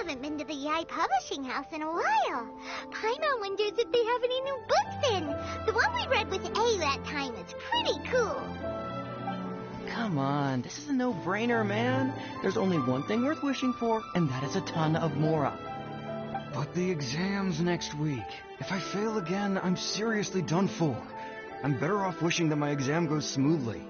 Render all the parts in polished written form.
haven't been to the Yai Publishing House in a while. Paimon wonders if they have any new books in. The one we read with A that time is pretty cool. Come on, this is a no-brainer, man. There's only one thing worth wishing for, and that is a ton of Mora. But the exam's next week. If I fail again, I'm seriously done for. I'm better off wishing that my exam goes smoothly.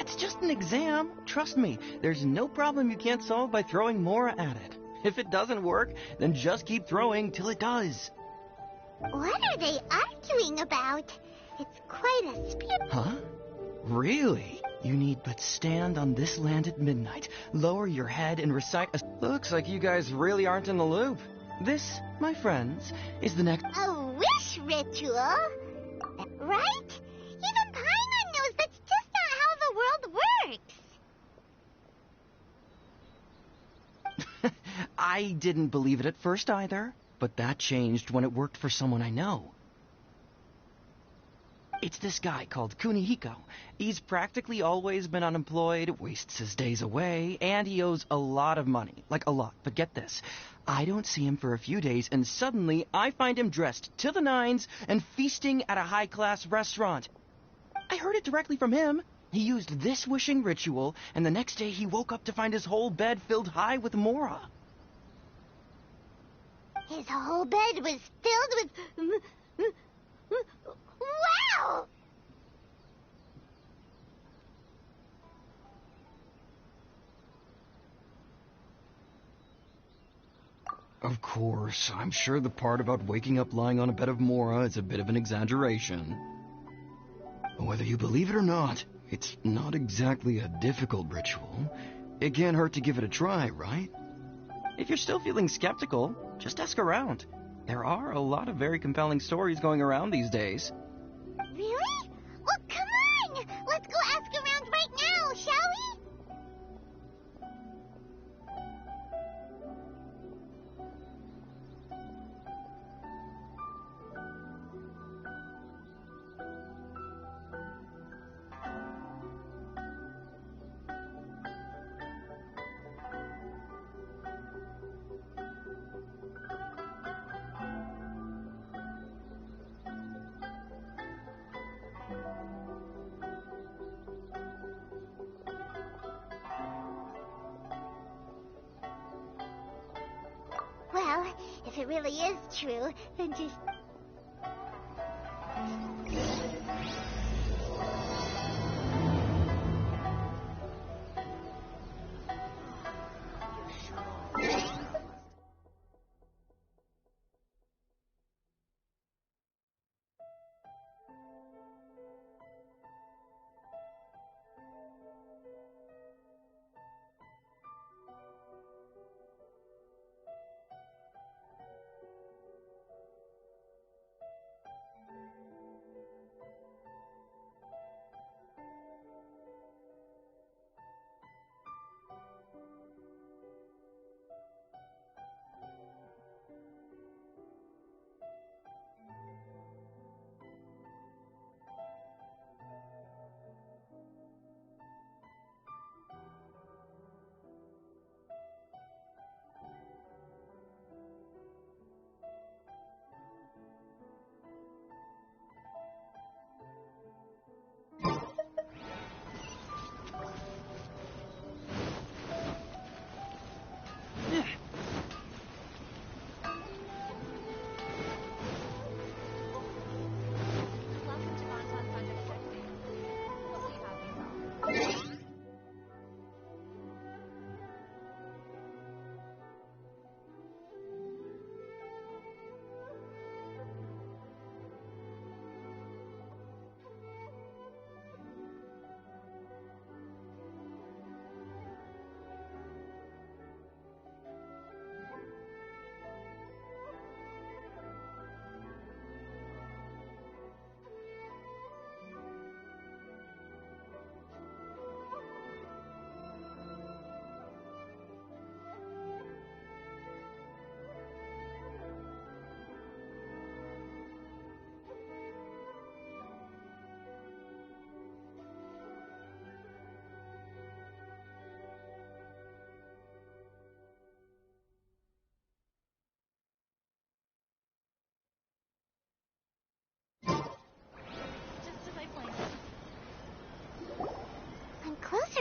It's just an exam. Trust me, there's no problem you can't solve by throwing Mora at it. If it doesn't work, then just keep throwing till it does. What are they arguing about? It's quite a spirit. Huh? Really? You need but stand on this land at midnight, lower your head and recite a... Looks like you guys really aren't in the loop. This, my friends, is the next... A wish ritual? Right? Even Paimon knows that's just not how the world works. I didn't believe it at first either, but that changed when it worked for someone I know. It's this guy called Hito. He's practically always been unemployed, wastes his days away, and he owes a lot of money. Like, a lot. But get this. I don't see him for a few days, and suddenly I find him dressed to the nines and feasting at a high-class restaurant. I heard it directly from him. He used this wishing ritual, and the next day he woke up to find his whole bed filled high with Mora. His whole bed was filled with... Wow! Of course, I'm sure the part about waking up lying on a bed of Mora is a bit of an exaggeration. But whether you believe it or not, it's not exactly a difficult ritual. It can't hurt to give it a try, right? If you're still feeling skeptical, just ask around. There are a lot of very compelling stories going around these days. Really? Well, come on! Let's go ask around right now, shall we? Well, if it really is true, then just...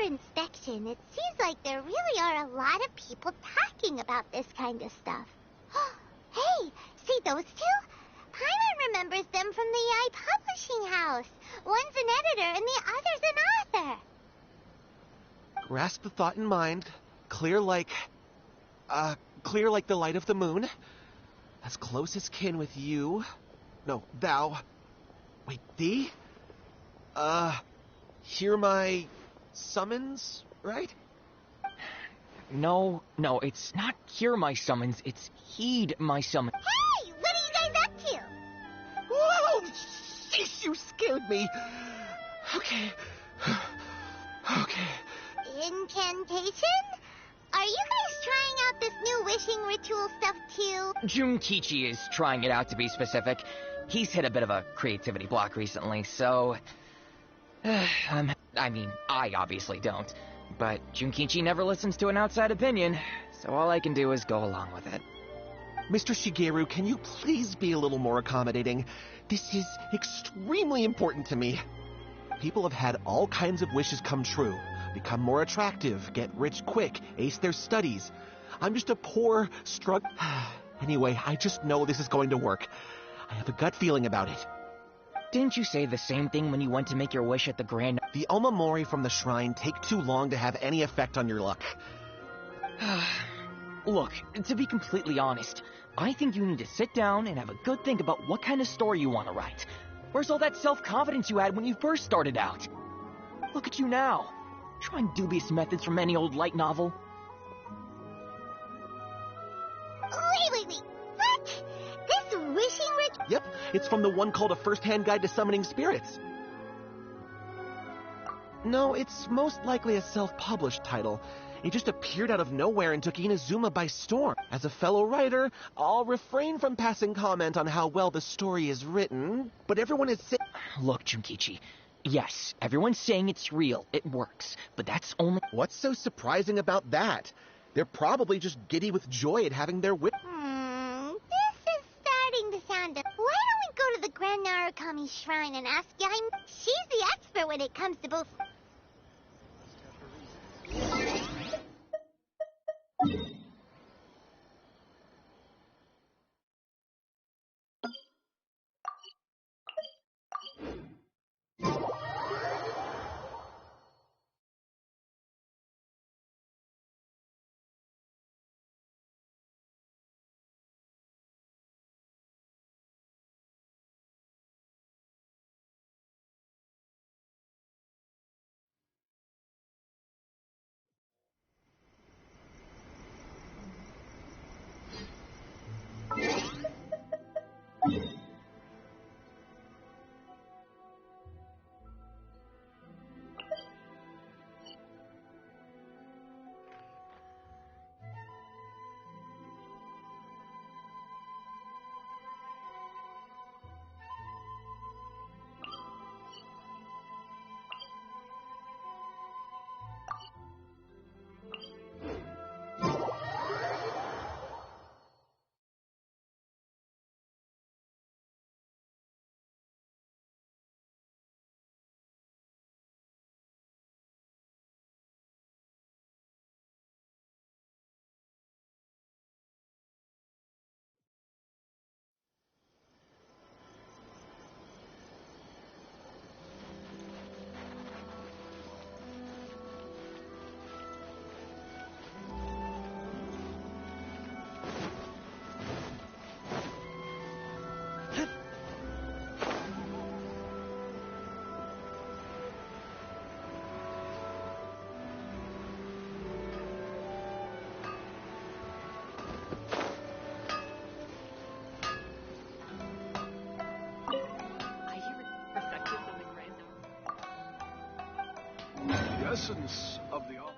inspection, it seems like there really are a lot of people talking about this kind of stuff. Hey, see those two? Paimon remembers them from the AI publishing house. One's an editor and the other's an author. Grasp the thought in mind. Clear like the light of the moon. As close as kin with you. No, thou. Wait, thee? Hear my summons, right? No, it's not hear my summons, it's heed my summons. Hey, what are you guys up to? Whoa! Sheesh, you scared me. Okay. Incantation? Are you guys trying out this new wishing ritual stuff too? Junkichi is trying it out, to be specific. He's hit a bit of a creativity block recently, so... I obviously don't. But Junkichi never listens to an outside opinion, so all I can do is go along with it. Mr. Shigeru, can you please be a little more accommodating? This is extremely important to me. People have had all kinds of wishes come true. Become more attractive, get rich quick, ace their studies. I'm just a poor, Anyway, I just know this is going to work. I have a gut feeling about it. Didn't you say the same thing when you went to make your wish at the Grand... The Omamori from the shrine take too long to have any effect on your luck. Look, to be completely honest, I think you need to sit down and have a good think about what kind of story you want to write. Where's all that self-confidence you had when you first started out? Look at you now, trying dubious methods from any old light novel. Wait. What? This wishing ritual? Yep, it's from the one called A First-Hand Guide to Summoning Spirits. No, it's most likely a self-published title. It just appeared out of nowhere and took Inazuma by storm. As a fellow writer, I'll refrain from passing comment on how well the story is written, but everyone is Look, Junkichi, yes, everyone's saying it's real, it works, but that's only... What's so surprising about that? They're probably just giddy with joy at having their This is starting to sound... Why don't we go to the Grand Narukami Shrine and ask Yaim? She's the expert when it comes to both... Essence of the art.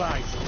neutralized.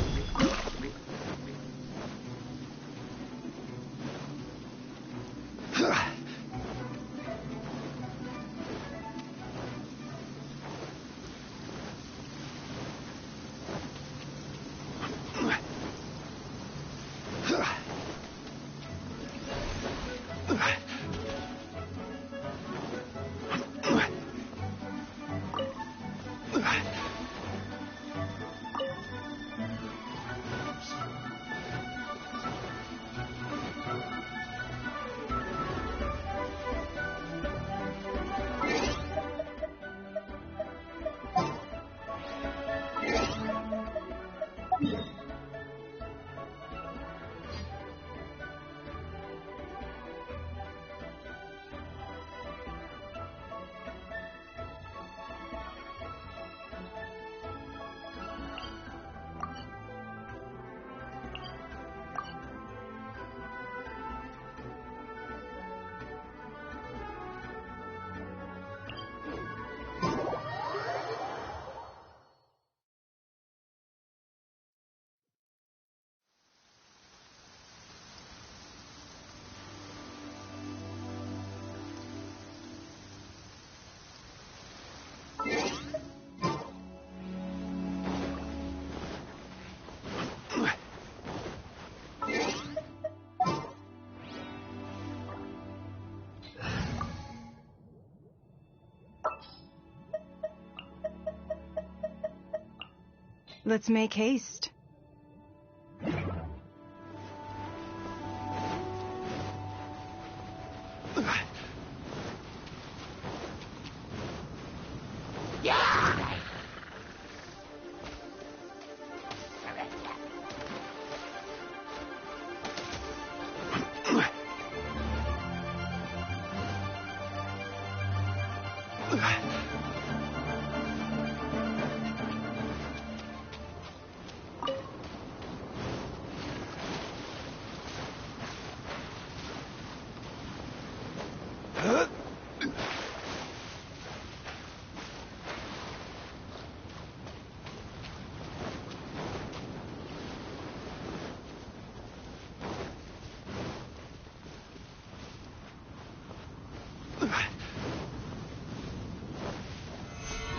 Let's make haste.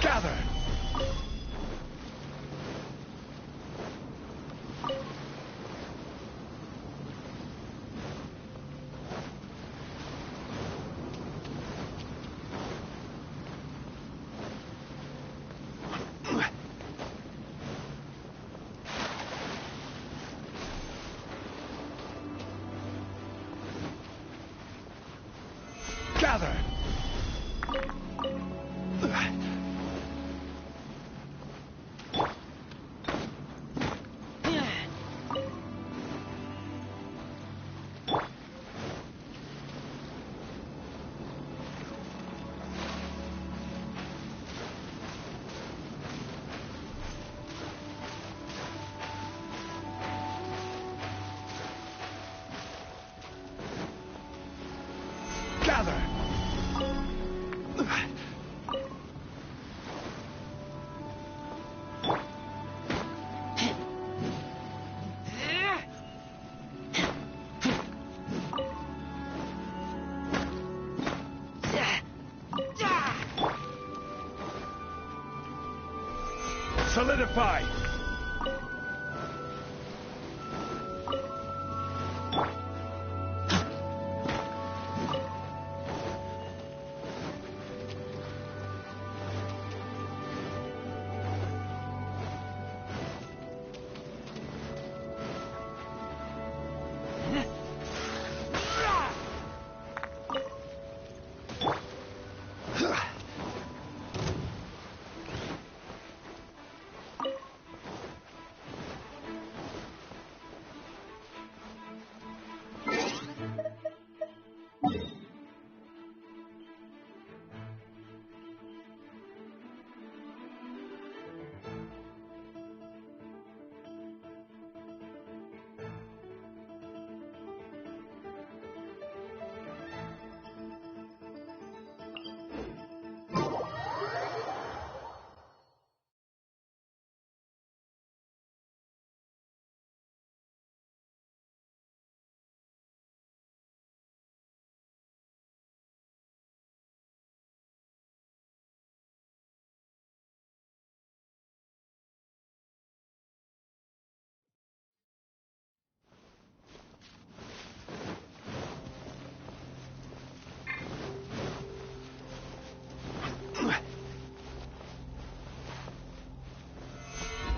Gather! Gather! Gather! Solidify!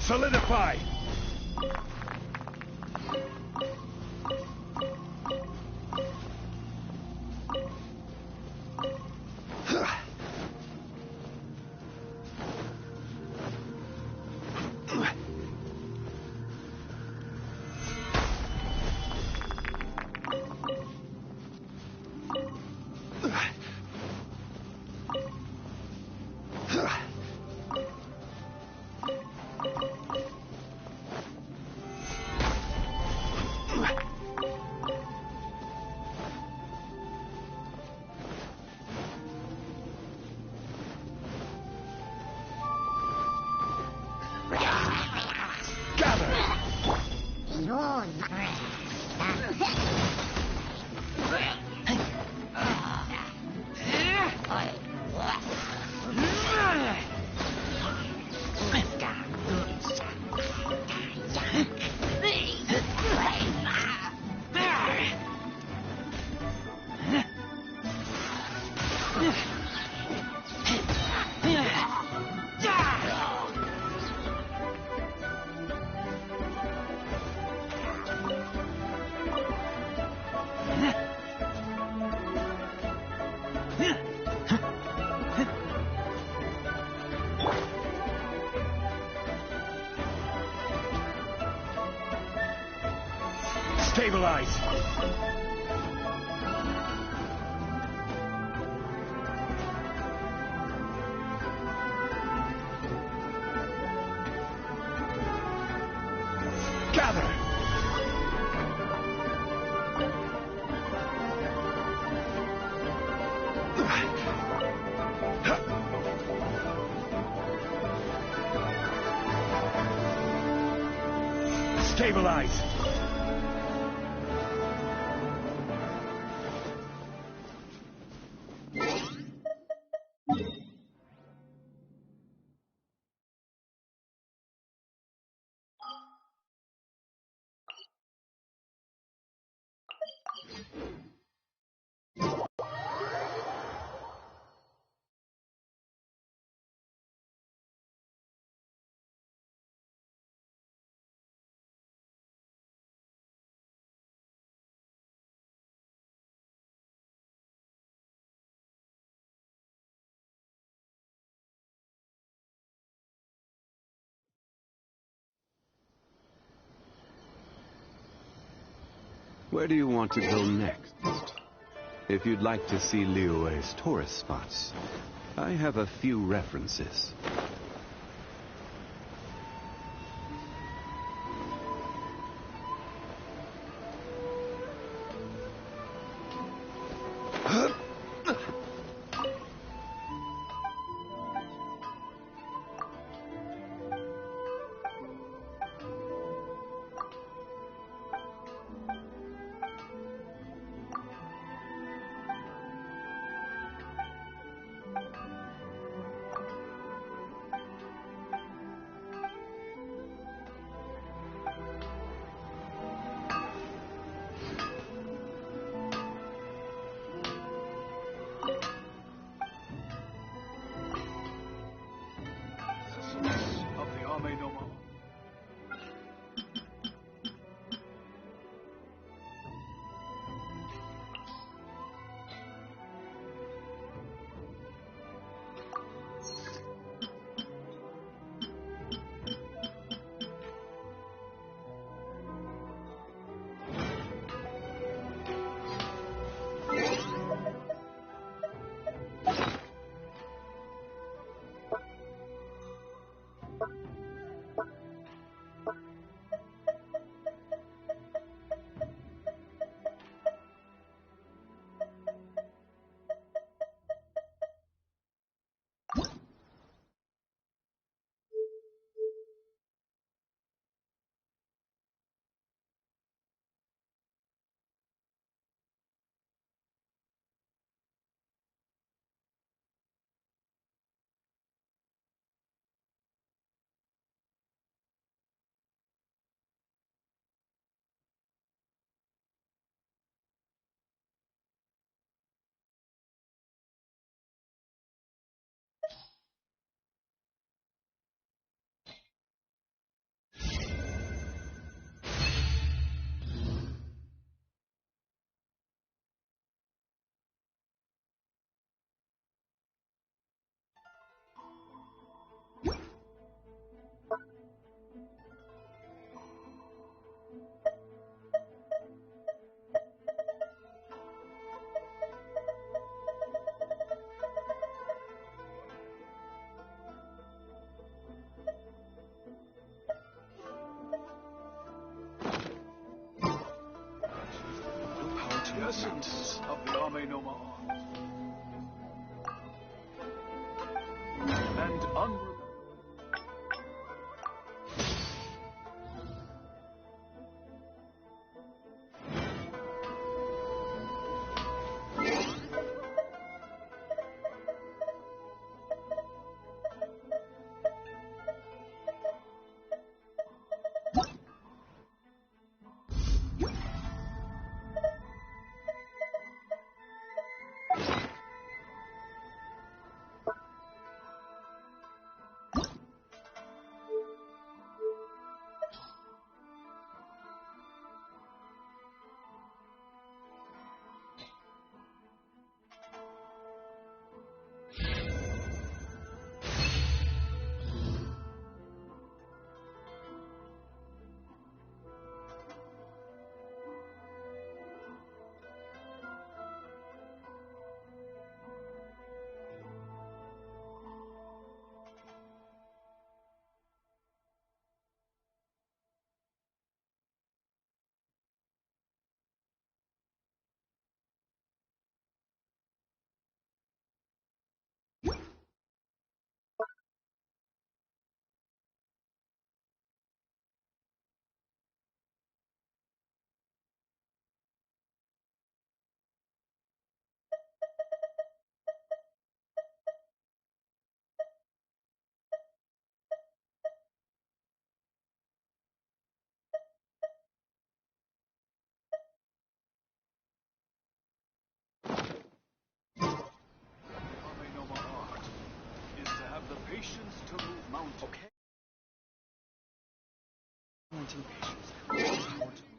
Solidify! Stabilize! Gather! Stabilize! Where do you want to go next? If you'd like to see Liyue's tourist spots, I have a few references. essence of the Ame no Ma and unremembered. The patience to move mountains. Okay. Mountain patience.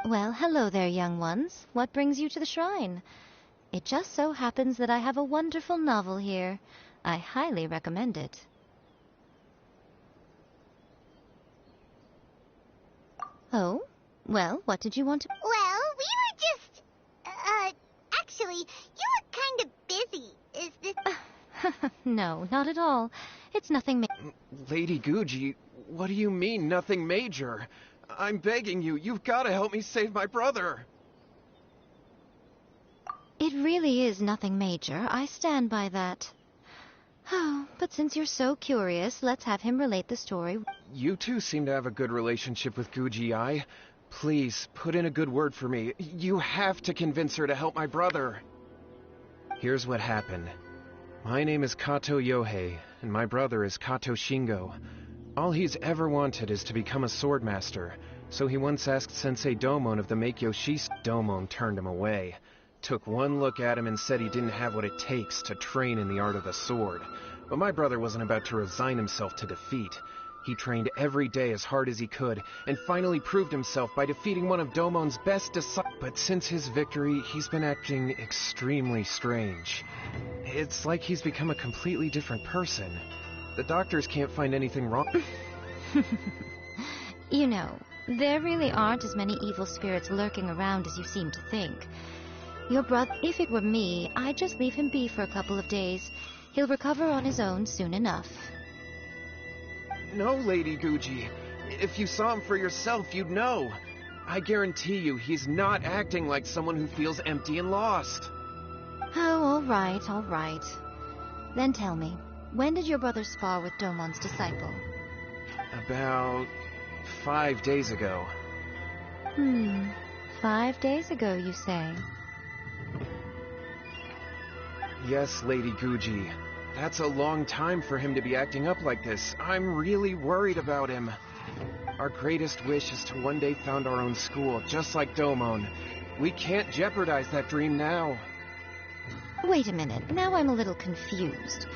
Well, hello there, young ones. What brings you to the shrine? It just so happens that I have a wonderful novel here. I highly recommend it. Oh? Well, what did you want to... Well, we were just... actually, you look kind of busy. Is this... No, not at all. It's nothing Lady Guji, what do you mean, nothing major? I'm begging you, you've got to help me save my brother. It really is nothing major. I stand by that. Oh, but since you're so curious, let's have him relate the story. You two seem to have a good relationship with Guji-ai. Please, put in a good word for me. You have to convince her to help my brother. Here's what happened. My name is Kato Yohei, and my brother is Kato Shingo. All he's ever wanted is to become a swordmaster, so he once asked Sensei Domon of the Meikyo Shis. Domon turned him away. Took one look at him and said he didn't have what it takes to train in the art of the sword. But my brother wasn't about to resign himself to defeat. He trained every day as hard as he could, and finally proved himself by defeating one of Domon's best disciples. But since his victory, he's been acting extremely strange. It's like he's become a completely different person. The doctors can't find anything wrong. You know, there really aren't as many evil spirits lurking around as you seem to think. Your brother, if it were me, I'd just leave him be for a couple of days. He'll recover on his own soon enough. No, Lady Guji. If you saw him for yourself, you'd know. I guarantee you, he's not acting like someone who feels empty and lost. Oh, all right, all right. Then tell me, when did your brother spar with Domon's disciple? About 5 days ago. 5 days ago, you say? Yes, Lady Guji. That's a long time for him to be acting up like this. I'm really worried about him. Our greatest wish is to one day found our own school, just like Domon. We can't jeopardize that dream now. Wait a minute, now I'm a little confused.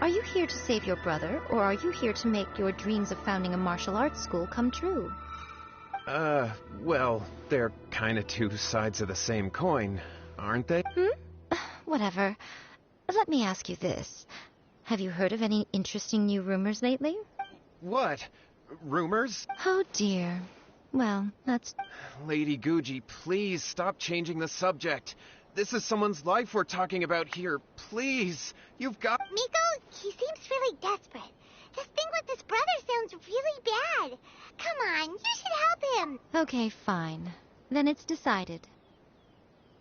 Are you here to save your brother, or are you here to make your dreams of founding a martial arts school come true? Well, they're kinda two sides of the same coin, aren't they? Whatever. Let me ask you this. Have you heard of any interesting new rumors lately? What? Rumors? Oh dear. Well, that's... Lady Guji, please stop changing the subject. This is someone's life we're talking about here. Please, you've got... Miko, he seems really desperate. This thing with his brother sounds really bad. Come on, you should help him. Okay, fine. Then it's decided.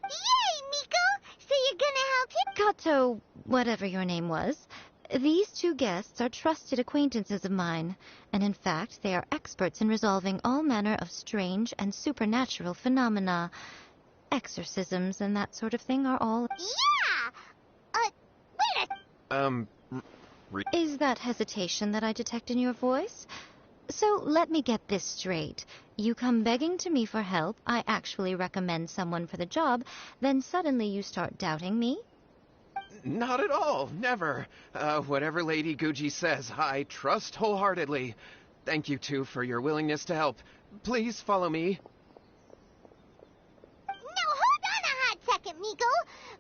Yay, Miko! So you're gonna help him? Kato, whatever your name was, these two guests are trusted acquaintances of mine, and in fact they are experts in resolving all manner of strange and supernatural phenomena. Exorcisms and that sort of thing are all... Yeah! Wait a... Is that hesitation that I detect in your voice? So let me get this straight. You come begging to me for help, I actually recommend someone for the job, then suddenly you start doubting me? Not at all, never. Whatever Lady Guji says, I trust wholeheartedly. Thank you two for your willingness to help. Please follow me. No, hold on a hot second, Miko.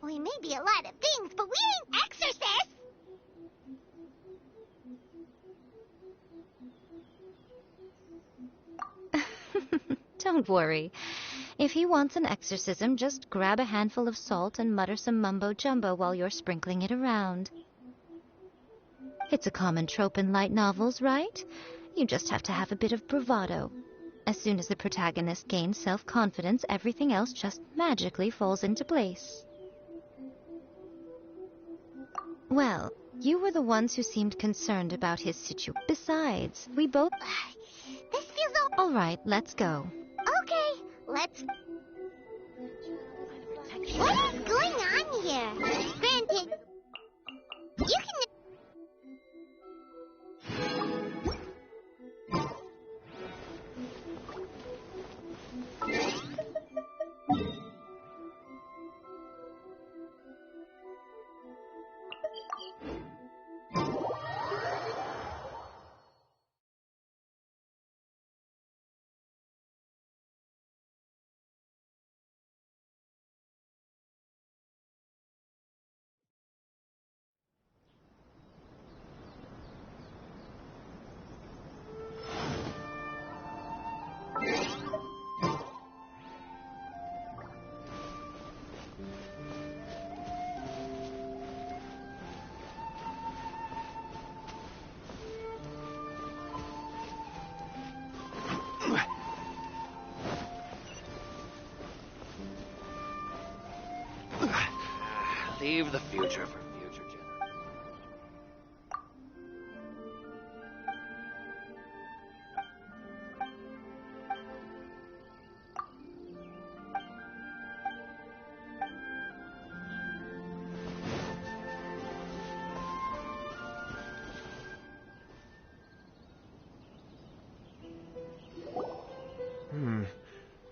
We may be a lot of things, but we ain't exorcists. Don't worry. If he wants an exorcism, just grab a handful of salt and mutter some mumbo-jumbo while you're sprinkling it around. It's a common trope in light novels, right? You just have to have a bit of bravado. As soon as the protagonist gains self-confidence, everything else just magically falls into place. Well, you were the ones who seemed concerned about his situation. Besides, we both... This feels All right, let's go. Okay, let's... What is going on here? Granted, you can... Leave the future for future generations.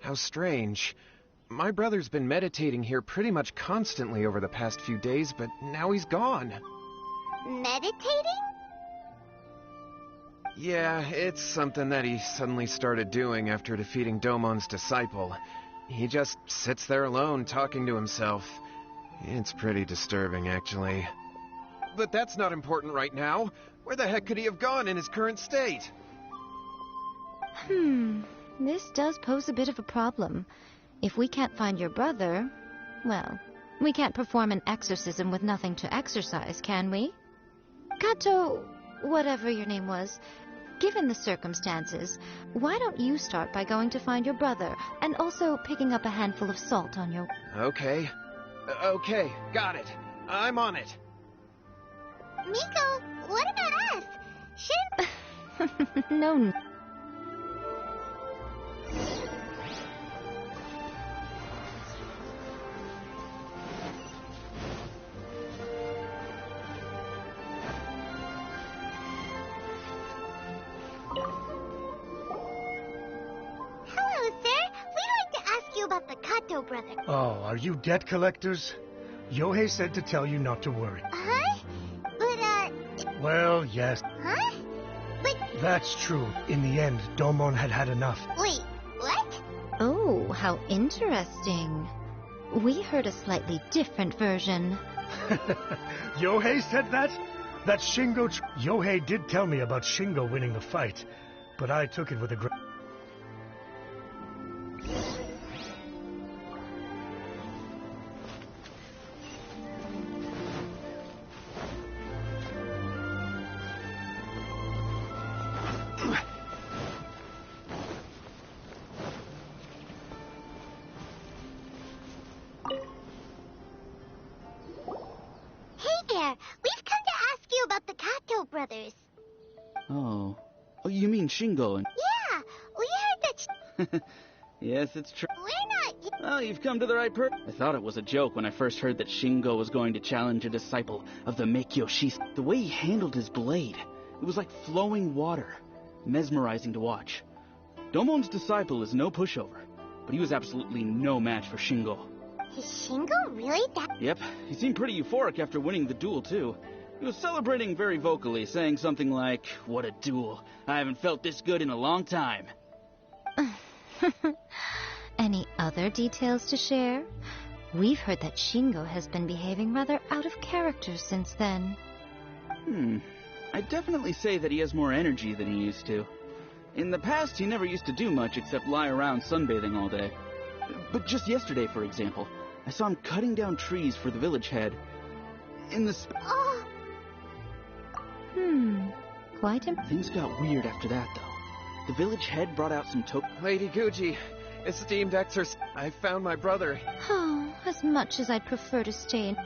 How strange. My brother's been meditating here pretty much constantly over the past few days, but now he's gone. Meditating? Yeah, it's something that he suddenly started doing after defeating Domon's disciple. He just sits there alone, talking to himself. It's pretty disturbing, actually. But that's not important right now. Where the heck could he have gone in his current state? This does pose a bit of a problem. If we can't find your brother, well, we can't perform an exorcism with nothing to exorcise, can we? Kato, whatever your name was, given the circumstances, why don't you start by going to find your brother, and also picking up a handful of salt on your... Okay. Okay, got it. I'm on it. Miko, what about us? Shouldn't... No. About the Kato brother. Oh, are you debt collectors? Yohei said to tell you not to worry. Huh? But, Well, yes. Huh? But... That's true. In the end, Domon had had enough. Wait, what? Oh, how interesting. We heard a slightly different version. Yohei said that? That Shingo... Yohei did tell me about Shingo winning the fight, but I took it with a grain. We've come to ask you about the Kato brothers. Oh, you mean Shingo and... Yeah, we heard that... Yes, it's true. We're not... Well, you've come to the right person. I thought it was a joke when I first heard that Shingo was going to challenge a disciple of the Meikyo. The way he handled his blade, it was like flowing water. Mesmerizing to watch. Domon's disciple is no pushover, but he was absolutely no match for Shingo. Is Shingo really that... Yep, he seemed pretty euphoric after winning the duel, too. He was celebrating very vocally, saying something like, "What a duel. I haven't felt this good in a long time." Any other details to share? We've heard that Shingo has been behaving rather out of character since then. I'd definitely say that he has more energy than he used to. In the past, he never used to do much except lie around sunbathing all day. But just yesterday, for example, I saw him cutting down trees for the village head. In the... Oh. Quite Things got weird after that, though. The village head brought out some Lady Guji, esteemed exorcist, I found my brother. Oh, as much as I'd prefer to stay in...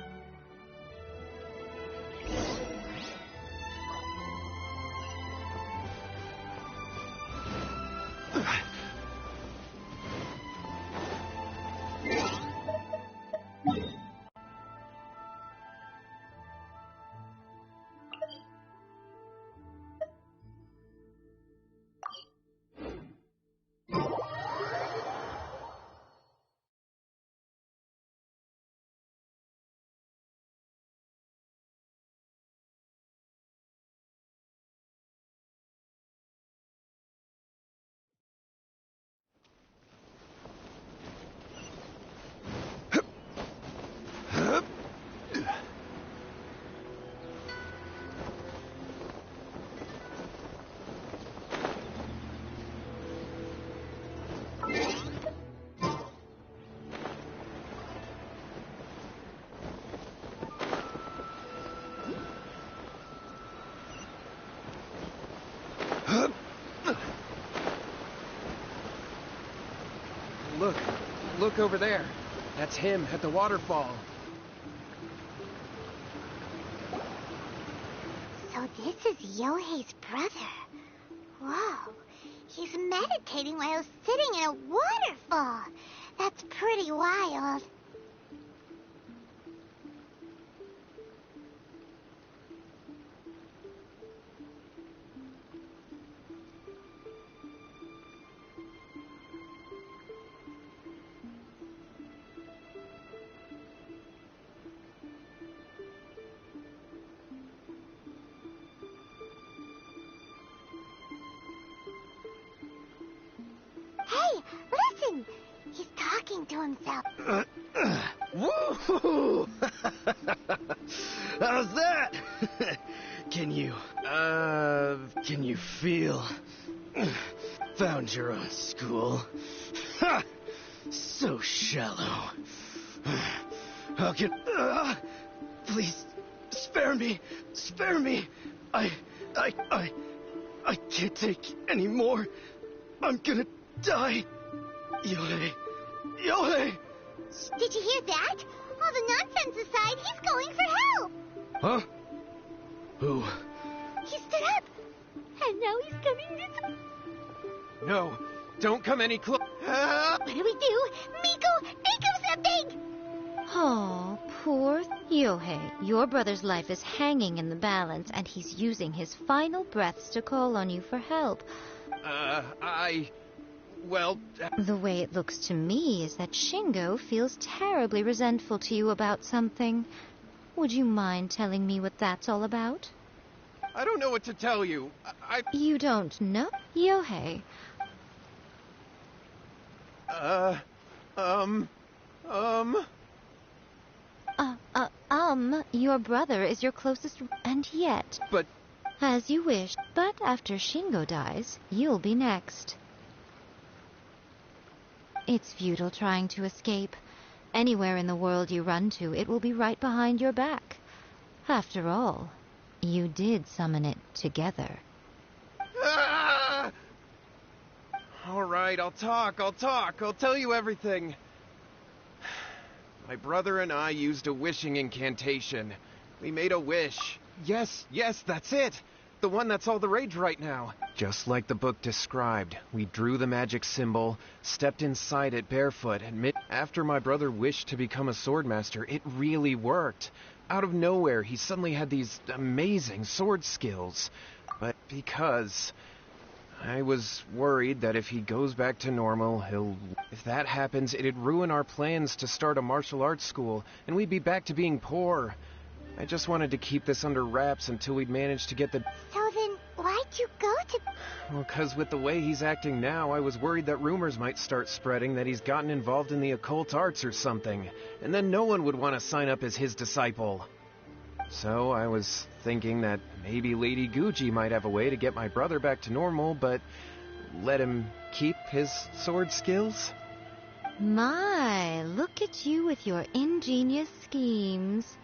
Look over there. That's him at the waterfall. this is Yohei's brother. Whoa. He's meditating while sitting in a waterfall. That's pretty wild. Hey, listen! He's talking to himself. Woohoo! How's that? Can you feel? Found your own school. Ha! So shallow. How can... please, spare me. Spare me. I can't take any more. I'm gonna die. Yohei. Yohei! Did you hear that? All the nonsense aside, he's going for help. Huh? Who? He stood up. And now he's coming this way. No, don't come any closer. What do we do? Miko, think of something! Oh, poor Yohei. Your brother's life is hanging in the balance, and he's using his final breaths to call on you for help. Well... The way it looks to me is that Shingo feels terribly resentful to you about something. Would you mind telling me what that's all about? I don't know what to tell you. You don't know? Yohei. Your brother is your closest, and yet... But... As you wish, but after Shingo dies, you'll be next. It's futile trying to escape. Anywhere in the world you run to, it will be right behind your back. After all, you did summon it together. Ah! All right, I'll talk. I'll tell you everything. My brother and I used a wishing incantation. We made a wish. Yes, that's it. The one that's all the rage right now. Just like the book described, we drew the magic symbol, stepped inside it barefoot, and after my brother wished to become a swordmaster, it really worked. Out of nowhere, he suddenly had these amazing sword skills. But because I was worried that if he goes back to normal, if that happens, it'd ruin our plans to start a martial arts school, and we'd be back to being poor. I just wanted to keep this under wraps until we'd managed to get the... So then, why'd you go to... Well, 'cause with the way he's acting now, I was worried that rumors might start spreading that he's gotten involved in the occult arts or something, and then no one would want to sign up as his disciple. So I was thinking that maybe Lady Gucci might have a way to get my brother back to normal, but let him keep his sword skills? My, look at you with your ingenious schemes.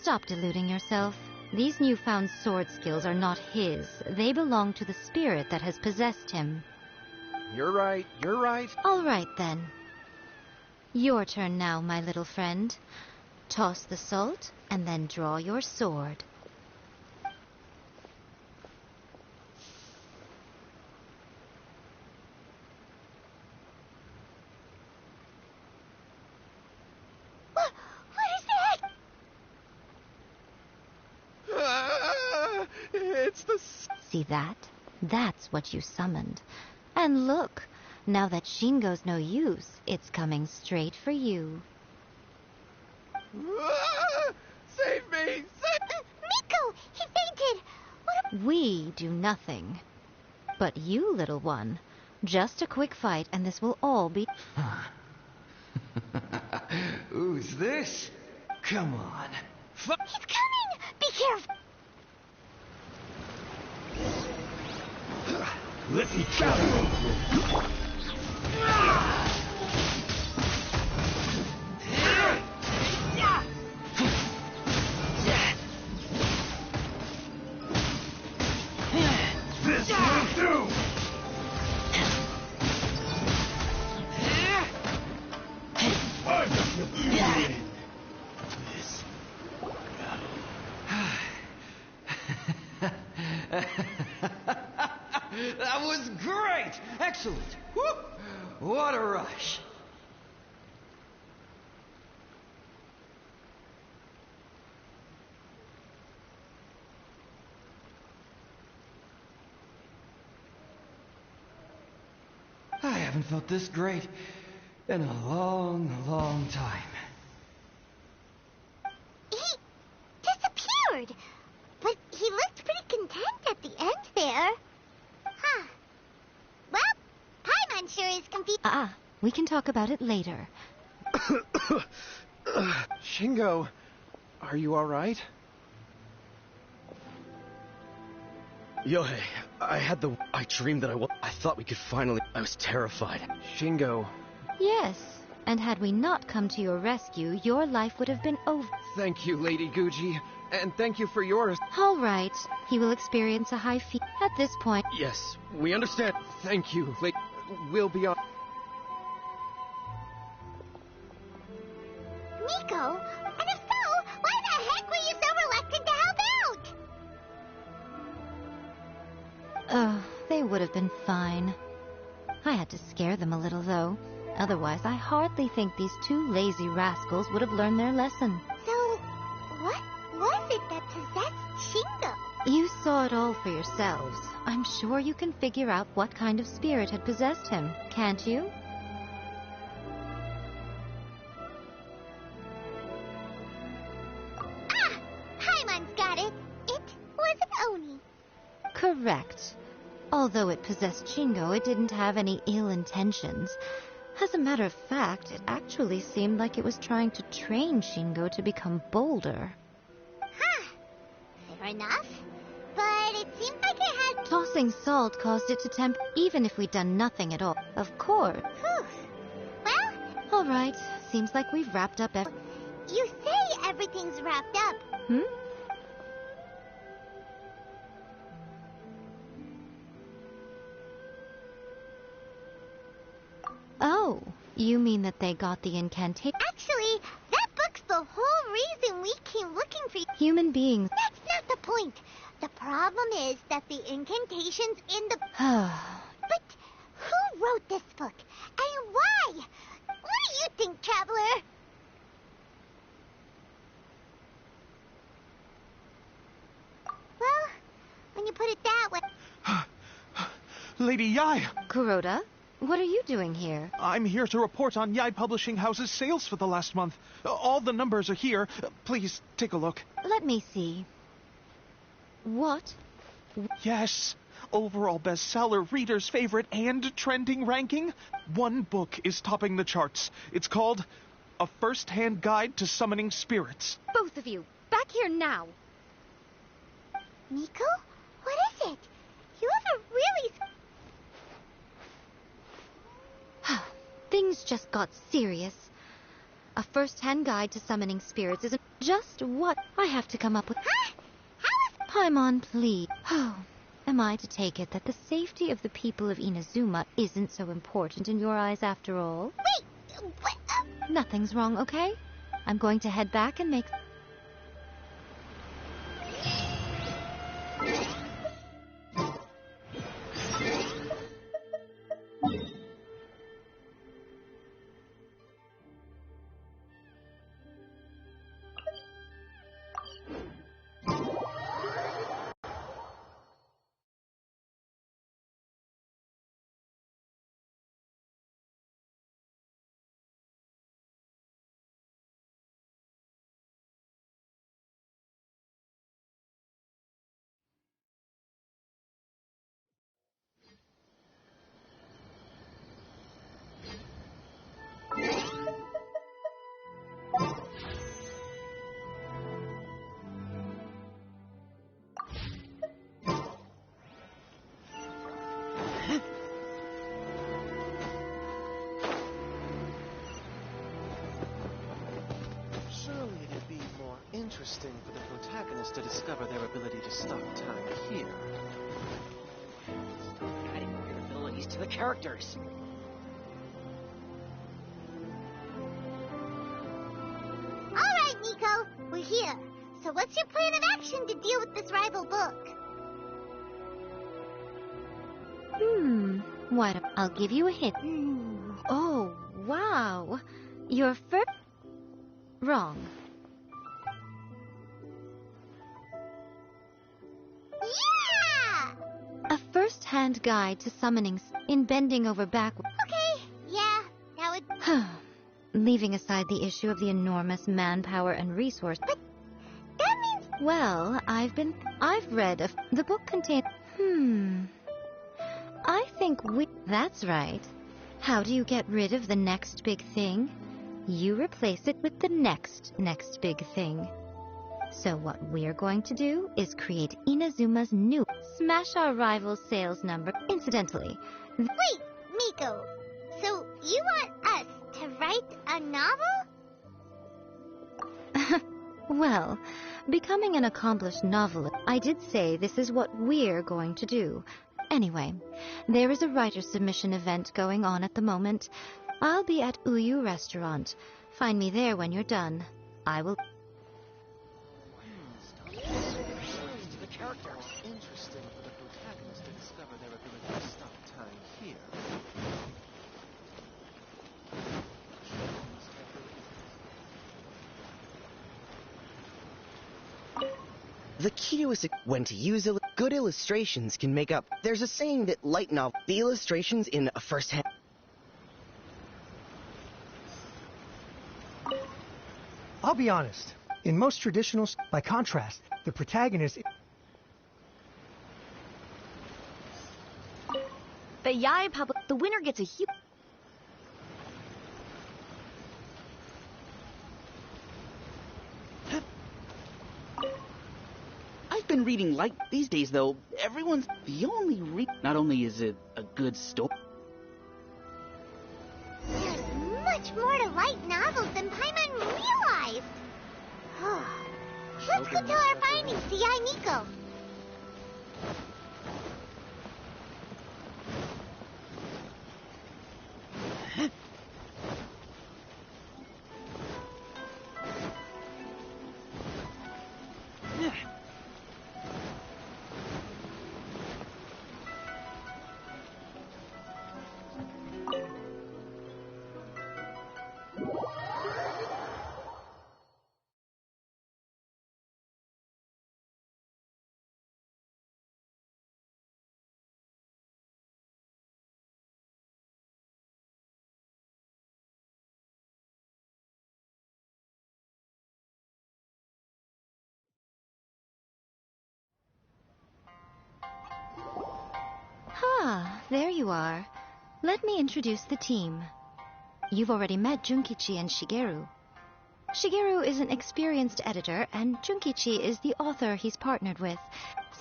Stop deluding yourself. These newfound sword skills are not his. They belong to the spirit that has possessed him. You're right. All right, then. Your turn now, my little friend. Toss the salt, and then draw your sword. What is that? It's the... See that? That's what you summoned. And look, now that Shingo's no use, it's coming straight for you. Save me! Miko! He fainted! We do nothing. But you, little one, just a quick fight and this will all be... Who's this? Come on. He's coming! Be careful! Let me go! This will do! I'm gonna win. This. That was great! Excellent! Whoop! What a rush! I haven't felt this great in a long, long time. He disappeared, but he looked pretty content at the end there. Huh. Well, Paimon sure is confused. We can talk about it later. Shingo, are you alright? Yohei, I dreamed that I thought we could finally... I was terrified. Shingo. Yes, and had we not come to your rescue, your life would have been over. Thank you, Lady Guji. And thank you for yours. All right, he will experience a high fever. At this point... Yes, we understand. Thank you, Lady... We'll be on... Miko? And if so, why the heck were you so reluctant to help out? They would have been fine. I had to scare them a little, though. Otherwise, I hardly think these two lazy rascals would have learned their lesson. So, what was it that possessed Shingo? You saw it all for yourselves. I'm sure you can figure out what kind of spirit had possessed him, can't you? Paimon's got it. It was an Oni. Correct. Although it possessed Shingo, it didn't have any ill intentions. As a matter of fact, it actually seemed like it was trying to train Shingo to become bolder. Huh. Fair enough. But it seemed like it had... Tossing salt caused it to tempt, even if we'd done nothing at all. Of course. Whew. Well... All right. Seems like we've wrapped up You say everything's wrapped up. Oh, you mean that they got the incantation? Actually, that book's the whole reason we came looking for you. Human beings. That's not the point. The problem is that the incantations in the... But who wrote this book? And why? What do you think, Traveler? Well, when you put it that way... Lady Yai! Kuroda, what are you doing here? I'm here to report on Yai Publishing House's sales for the last month. All the numbers are here. Please, take a look. Let me see. What? Yes. Overall bestseller, reader's favorite, and trending ranking. One book is topping the charts. It's called A First-Hand Guide to Summoning Spirits. Both of you, back here now. Miko? What is it? You have a really... Things just got serious. A first-hand guide to summoning spirits isn't just what I have to come up with. Huh? How is... Paimon, please. Oh, am I to take it that the safety of the people of Inazuma isn't so important in your eyes after all? Wait, what? Nothing's wrong, okay? I'm going to head back and make... Interesting for the protagonist to discover their ability to stop time here. Stop adding weird abilities to the characters. All right, Miko, we're here. So what's your plan of action to deal with this rival book? Why don't I'll give you a hint. Oh, wow. Your first... Wrong. Yeah! A first-hand guide to summoning in bending over backward. Okay, yeah, that would... Leaving aside the issue of the enormous manpower and resource. But that means... Well, I've read the book contains... I think that's right. How do you get rid of the next big thing? You replace it with the next big thing. So what we're going to do is create Inazuma's new... Smash our rival's sales number. Incidentally... Wait, Miko. So you want us to write a novel? Well, becoming an accomplished novelist, I did say this is what we're going to do. Anyway, there is a writer's submission event going on at the moment. I'll be at Uyu Restaurant. Find me there when you're done. I will... The characters. Interesting for the protagonist to discover their ability to stop time here. The key to when to use good illustrations can make up. There's a saying that light novel, the illustrations in a first-hand. I'll be honest. In most traditional, by contrast, the protagonist... The Yai public, the winner gets a huge... I've been reading light these days, though. Everyone's the only Not only is it a good story... There's much more to light novels than Paimon realized. Let's go tell our findings to Yai Miko. There you are. Let me introduce the team. You've already met Junkichi and Shigeru. Shigeru is an experienced editor, and Junkichi is the author he's partnered with.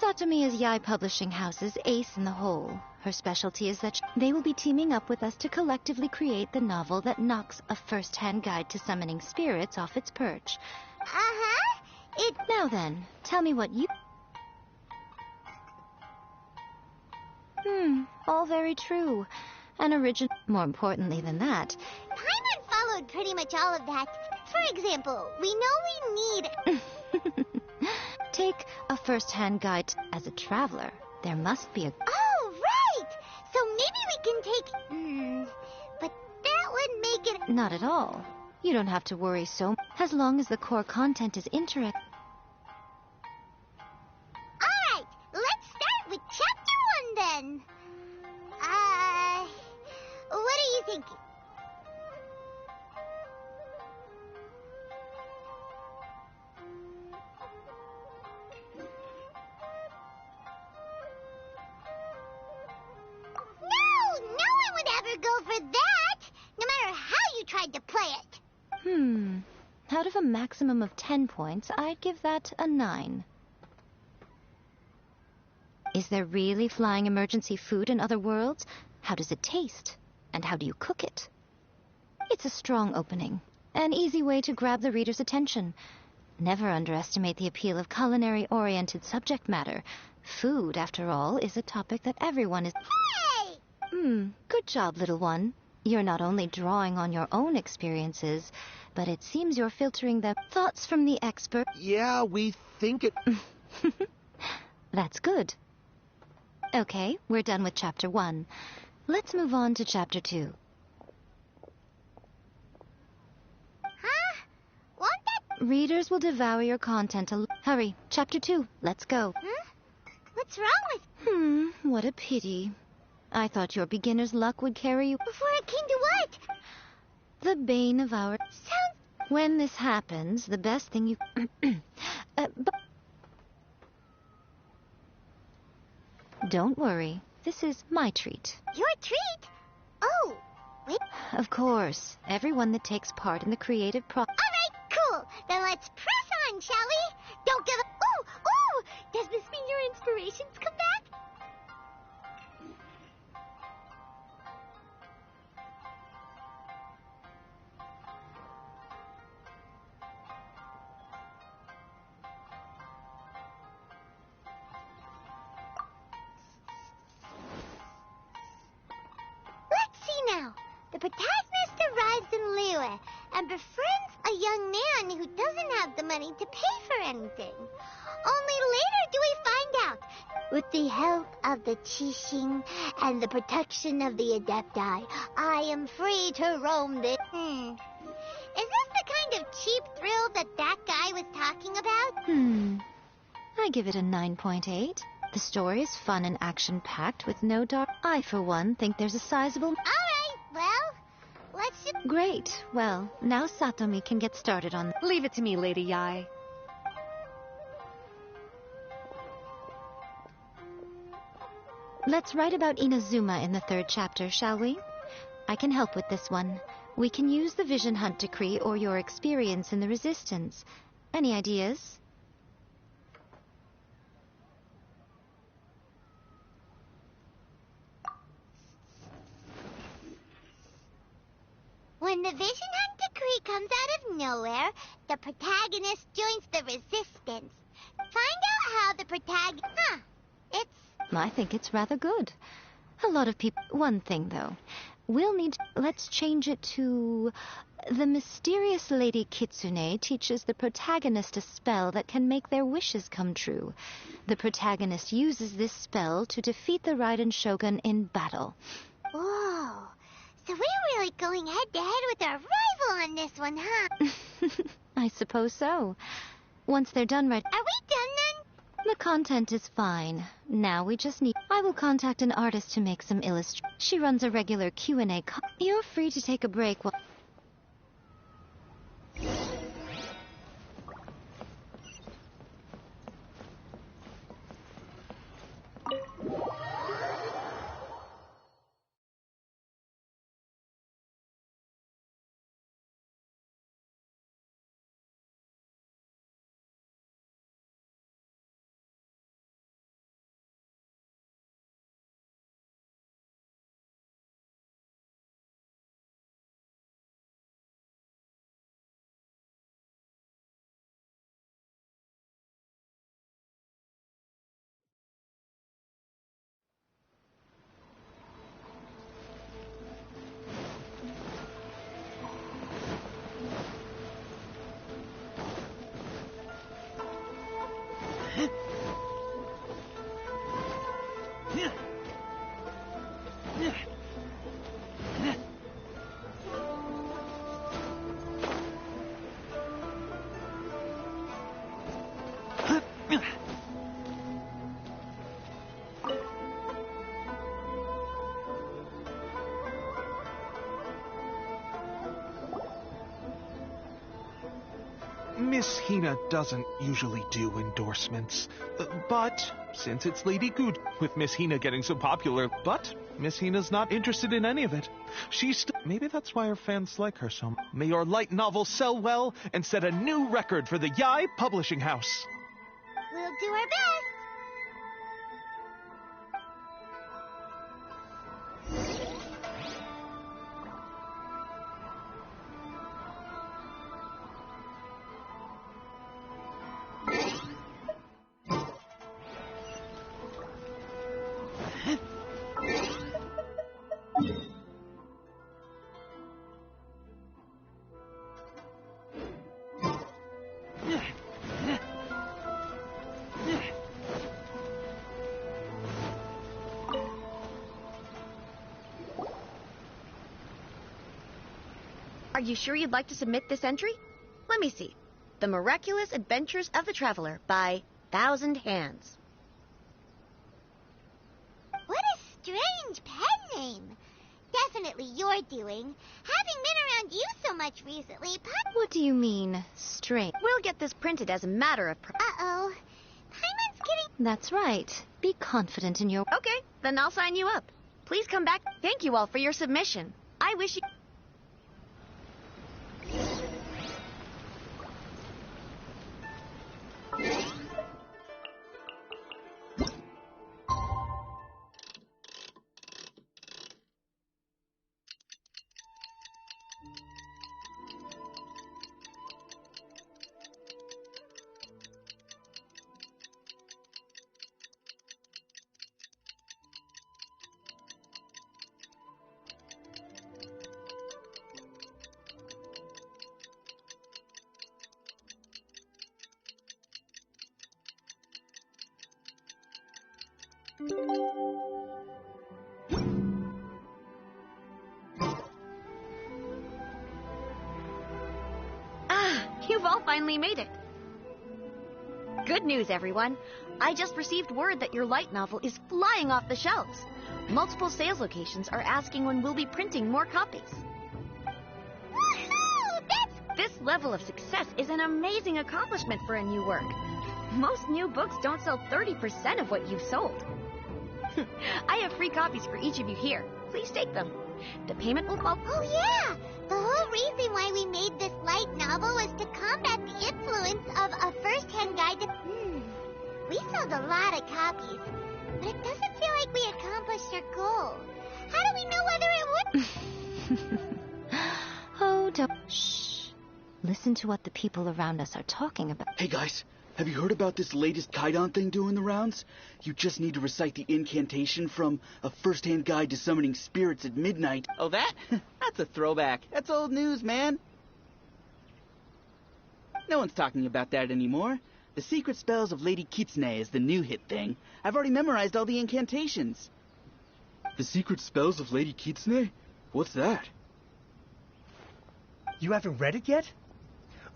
Satomi is Yai Publishing House's ace in the hole. Her specialty is that they will be teaming up with us to collectively create the novel that knocks a first-hand guide to summoning spirits off its perch. Now then, tell me what you... all very true. An original... More importantly than that... Paimon followed pretty much all of that. For example, we know we need... Take a first-hand guide as a traveler. There must be a... Oh, right! So maybe we can take... but that would make it... Not at all. You don't have to worry so... As long as the core content is interesting. Alright, let's start with Chapter 1 then. What are you thinking? No one would ever go for that, no matter how you tried to play it. Out of a maximum of 10 points, I'd give that a 9. Is there really flying emergency food in other worlds? How does it taste? And how do you cook it? It's a strong opening. An easy way to grab the reader's attention. Never underestimate the appeal of culinary-oriented subject matter. Food, after all, is a topic that everyone is... Hey! Good job, little one. You're not only drawing on your own experiences, but it seems you're filtering the thoughts from the expert. Yeah, we think it... That's good. Okay, we're done with Chapter 1. Let's move on to Chapter 2. Huh? Won't that... Readers will devour your content Hurry, Chapter 2, let's go. Huh? What's wrong with... What a pity. I thought your beginner's luck would carry you... Before it came to what? The bane of our... Sounds... When this happens, the best thing you... Don't worry. This is my treat. Your treat? Oh, wait. Of course. Everyone that takes part in the creative All right, cool. Then let's press on, shall we? Don't give up. Ooh, ooh! Does this mean your inspirations come back? Let's see now. The protagonist arrives in Liyue and befriends a young man who doesn't have the money to pay for anything. Only later do we find out. With the help of the Qixing and the protection of the Adepti, I am free to roam this... Is this the kind of cheap thrill that guy was talking about? I give it a 9.8. The story is fun and action-packed with no dark... I, for one, think there's a sizable... All right, well, let's just... Great. Well, now Satomi can get started on... Leave it to me, Lady Yae. Let's write about Inazuma in the 3rd chapter, shall we? I can help with this one. We can use the Vision Hunt Decree or your experience in the Resistance. Any ideas? When the Vision Hunt Decree comes out of nowhere, the protagonist joins the Resistance. Find out how the protagonist... It's... I think it's rather good. A lot of people... One thing, though. We'll need... Let's change it to... The mysterious Lady Kitsune teaches the protagonist a spell that can make their wishes come true. The protagonist uses this spell to defeat the Raiden Shogun in battle. Whoa. So we're really going head-to-head with our rival on this one, huh? I suppose so. Once they're done right... Are we done then? The content is fine. Now we just need... I will contact an artist to make some illustrations. She runs a regular Q&A. You're free to take a break while... Miss Hina doesn't usually do endorsements, but since it's Lady Good, with Miss Hina getting so popular, but Miss Hina's not interested in any of it. Maybe that's why her fans like her so much. May your light novel sell well and set a new record for the Yae Publishing House. We'll do our best. Are you sure you'd like to submit this entry? Let me see. The Miraculous Adventures of the Traveler by Thousand Hands. What a strange pen name. Definitely your doing. Having been around you so much recently, What do you mean, strange? We'll get this printed as a matter of... Uh-oh. Paimon's getting... That's right. Be confident in your... Okay, then I'll sign you up. Please come back. Thank you all for your submission. I wish you... You've all finally made it. Good news, everyone. I just received word that your light novel is flying off the shelves. Multiple sales locations are asking when we'll be printing more copies. Woohoo! This level of success is an amazing accomplishment for a new work. Most new books don't sell 30% of what you've sold. I have free copies for each of you here. Please take them. The payment will... Oh, yeah! The whole reason why we made this light novel was to combat the influence of a first-hand guide to... We sold a lot of copies, but it doesn't feel like we accomplished our goal. How do we know whether it would... Oh, don't... Shh. Listen to what the people around us are talking about. Hey, guys. Have you heard about this latest Kaidan thing doing the rounds? You just need to recite the incantation from A First-Hand Guide to Summoning Spirits at Midnight. Oh, that? That's a throwback. That's old news, man. No one's talking about that anymore. The Secret Spells of Lady Kitsune is the new hit thing. I've already memorized all the incantations. The Secret Spells of Lady Kitsune? What's that? You haven't read it yet?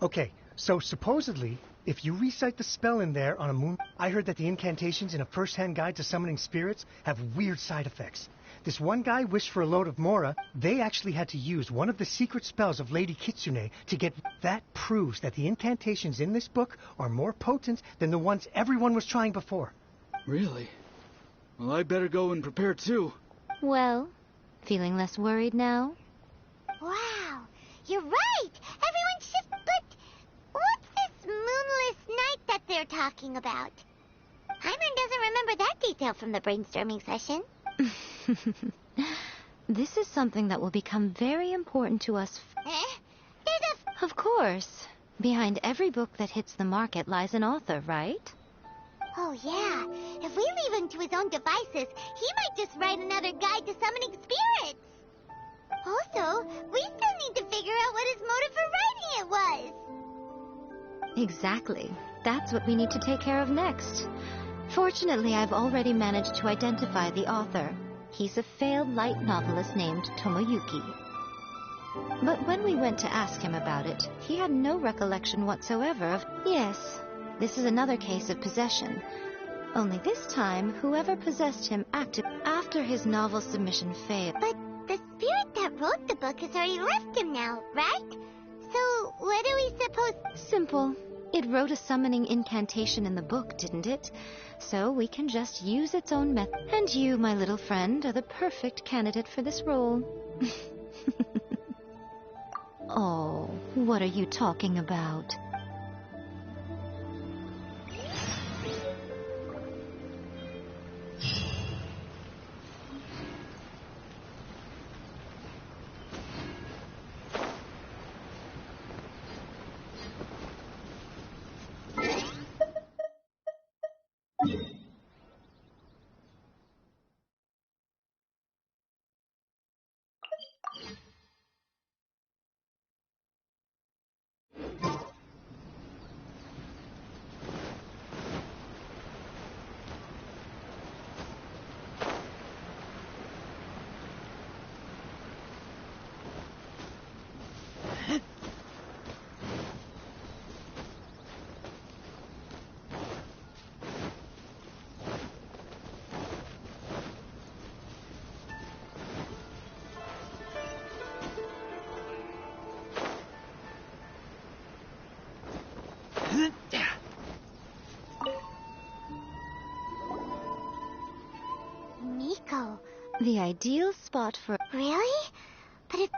Okay, so supposedly, if you recite the spell in there on a moon... I heard that the incantations in A First-Hand Guide to Summoning Spirits have weird side effects. This one guy wished for a load of Mora. They actually had to use one of the secret spells of Lady Kitsune to get... That proves that the incantations in this book are more potent than the ones everyone was trying before. Really? Well, I better go and prepare too. Well, feeling less worried now? Wow, you're right! Everyone should... But what's this moonless night that they're talking about? Hyman doesn't remember that detail from the brainstorming session. This is something that will become very important to us. Of course. Behind every book that hits the market lies an author, right? Oh, yeah. If we leave him to his own devices, he might just write another guide to summoning spirits. Also, we still need to figure out what his motive for writing it was. Exactly. That's what we need to take care of next. Fortunately, I've already managed to identify the author. He's a failed light novelist named Tomoyuki. But when we went to ask him about it, he had no recollection whatsoever of... Yes, this is another case of possession. Only this time, whoever possessed him acted after his novel submission failed. But the spirit that wrote the book has already left him now, right? So, what are we supposed... Simple. It wrote a summoning incantation in the book, didn't it? So we can just use its own method. And you, my little friend, are the perfect candidate for this role. Oh, what are you talking about? The ideal spot for... Really? But it...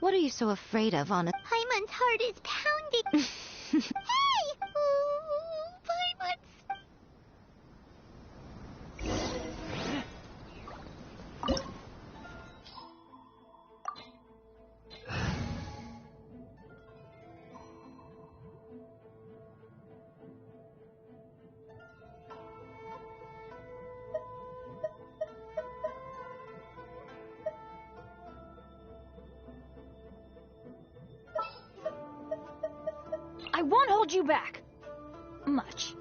What are you so afraid of, Anna? Paimon's heart is pounding. Hey! Ooh, Paimon's... I won't hold you back. Much.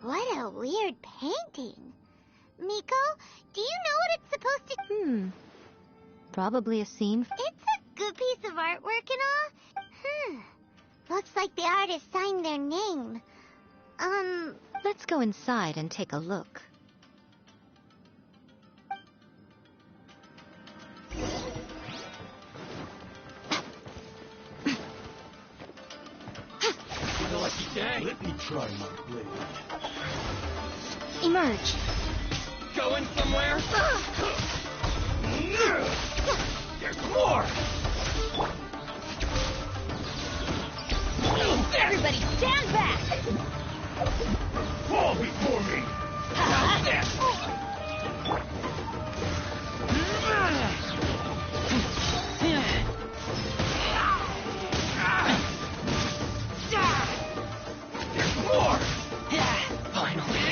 What a weird painting. Miko, do you know what it's supposed to... Probably a scene. It's a good piece of artwork and all. Looks like the artist signed their name. Let's go inside and take a look. Let me try my blade. Emerge. Going somewhere? There's more! Everybody stand back! Fall before me! How's this? There's more! Finally.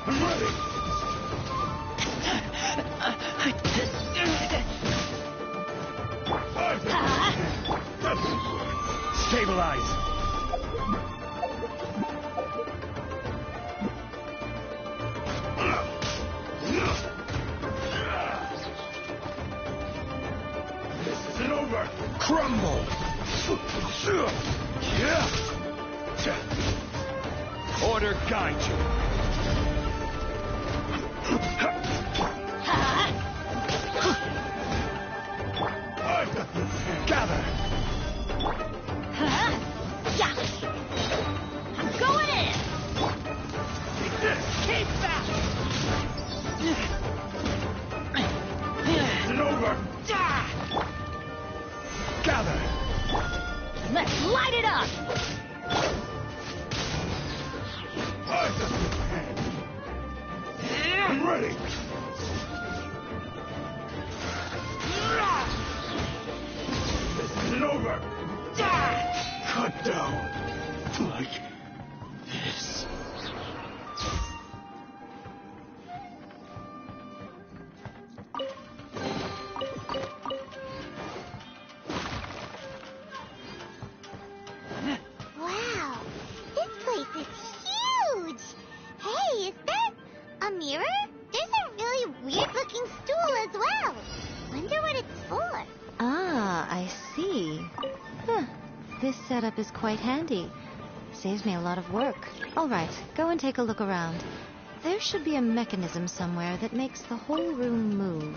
I'm ready! Stabilize! This isn't over! Crumble! Order guide you! Gather! I'm going in! Take this! Keep back! Isn't over! Gather! Let's light it up! I'm ready! This isn't over! Cut down! Like this. Wow, this place is huge. Hey, is that a mirror? There's a really weird-looking stool as well. Wonder what it's for. Ah, I see. Huh. This setup is quite handy. Saves me a lot of work. All right, go and take a look around. There should be a mechanism somewhere that makes the whole room move.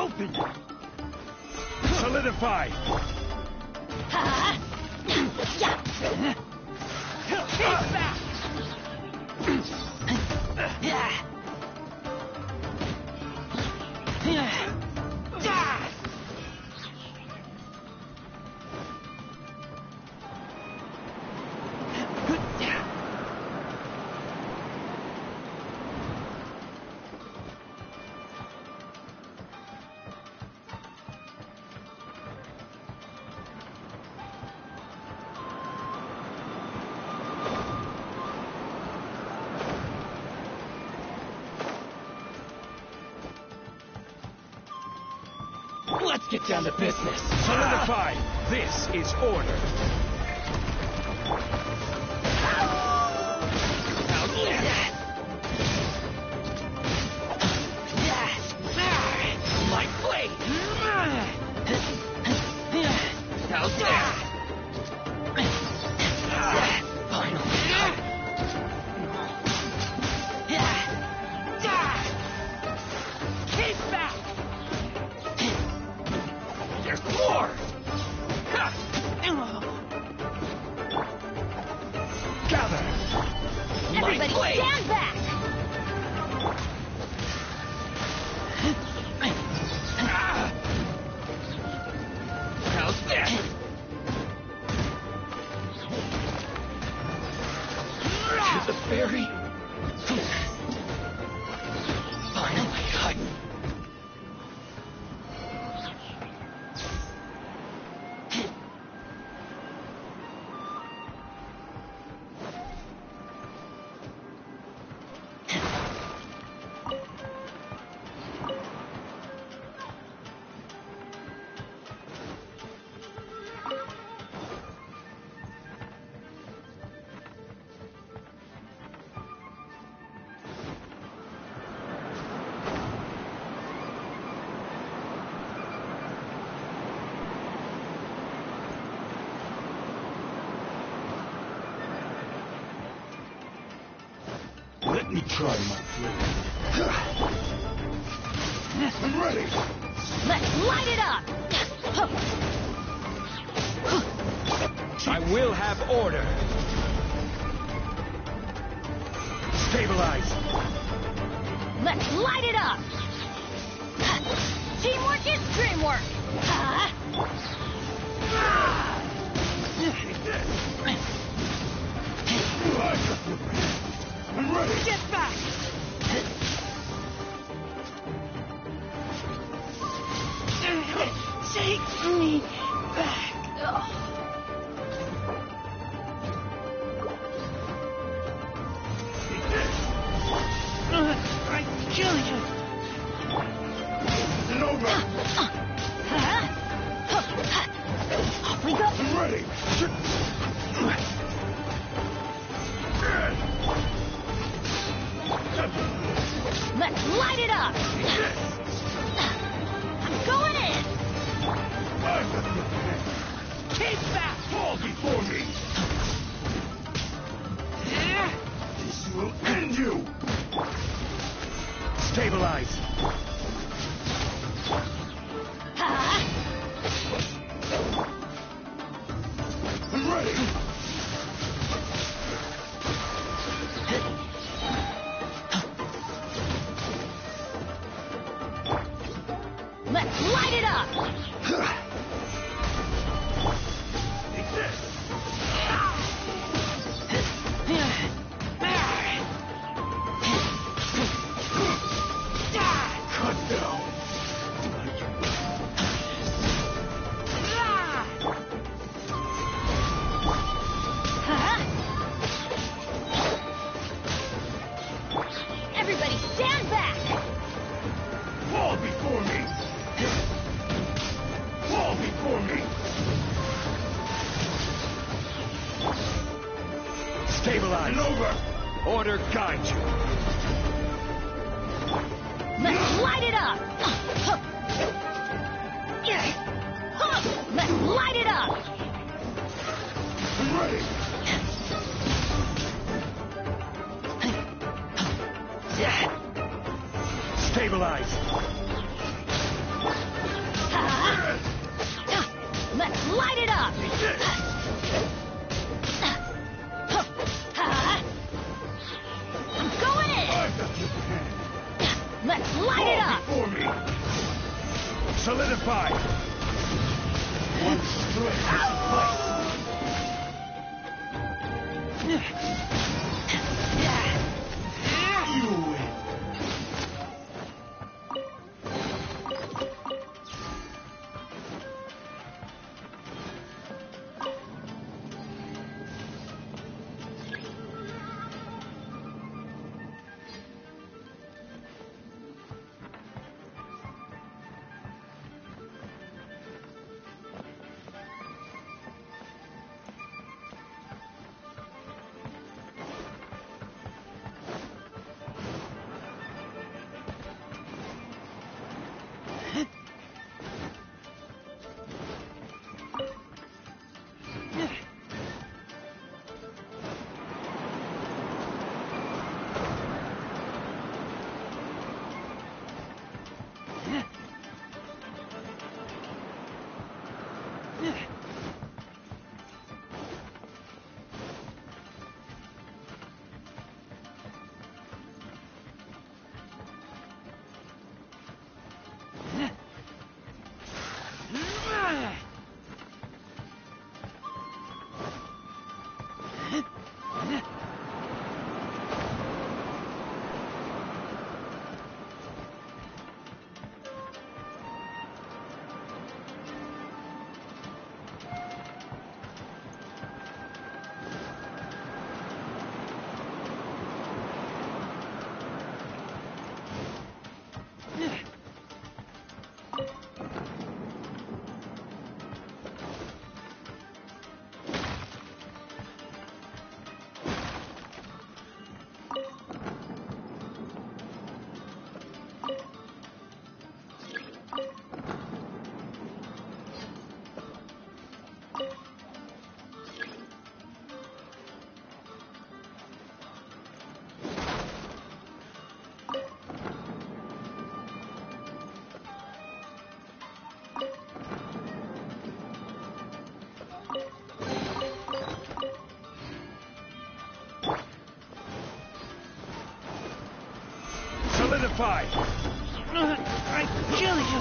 open! Solidify! Let's get down to business. Solidify! This is order. My blade! How's that? Finally. Keep back! There's more! Gather! Everybody stand back! How's that? To the ferry? Finally, Let me try my blade. I'm ready! Let's light it up! I will have order. Stabilize. Let's light it up! Teamwork is dreamwork! I'm ready. Get back! Take me back! I kill you. It's over. Off we go! I'm ready. Let's light it up! I'm going in! Keep back! Fall before me! This will end you! Stabilize! I'm ready! Let's light it up! Take this! Cut down! Everybody stand back! Fall before me! Fall before me! Stabilize! And over! Order guide you! Let's light it up! Let's light it up! I'm ready! Stabilize! Solidify! One split you win. Solidify! I kill you!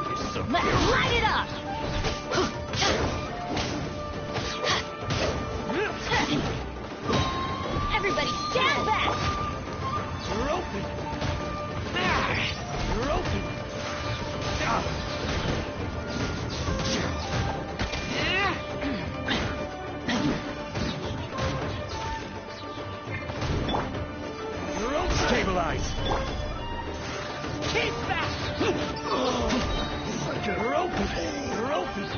You're so Let's light it up! Everybody stand back! You're open! You're open! Stabilize! Keep back! You're open! You're open!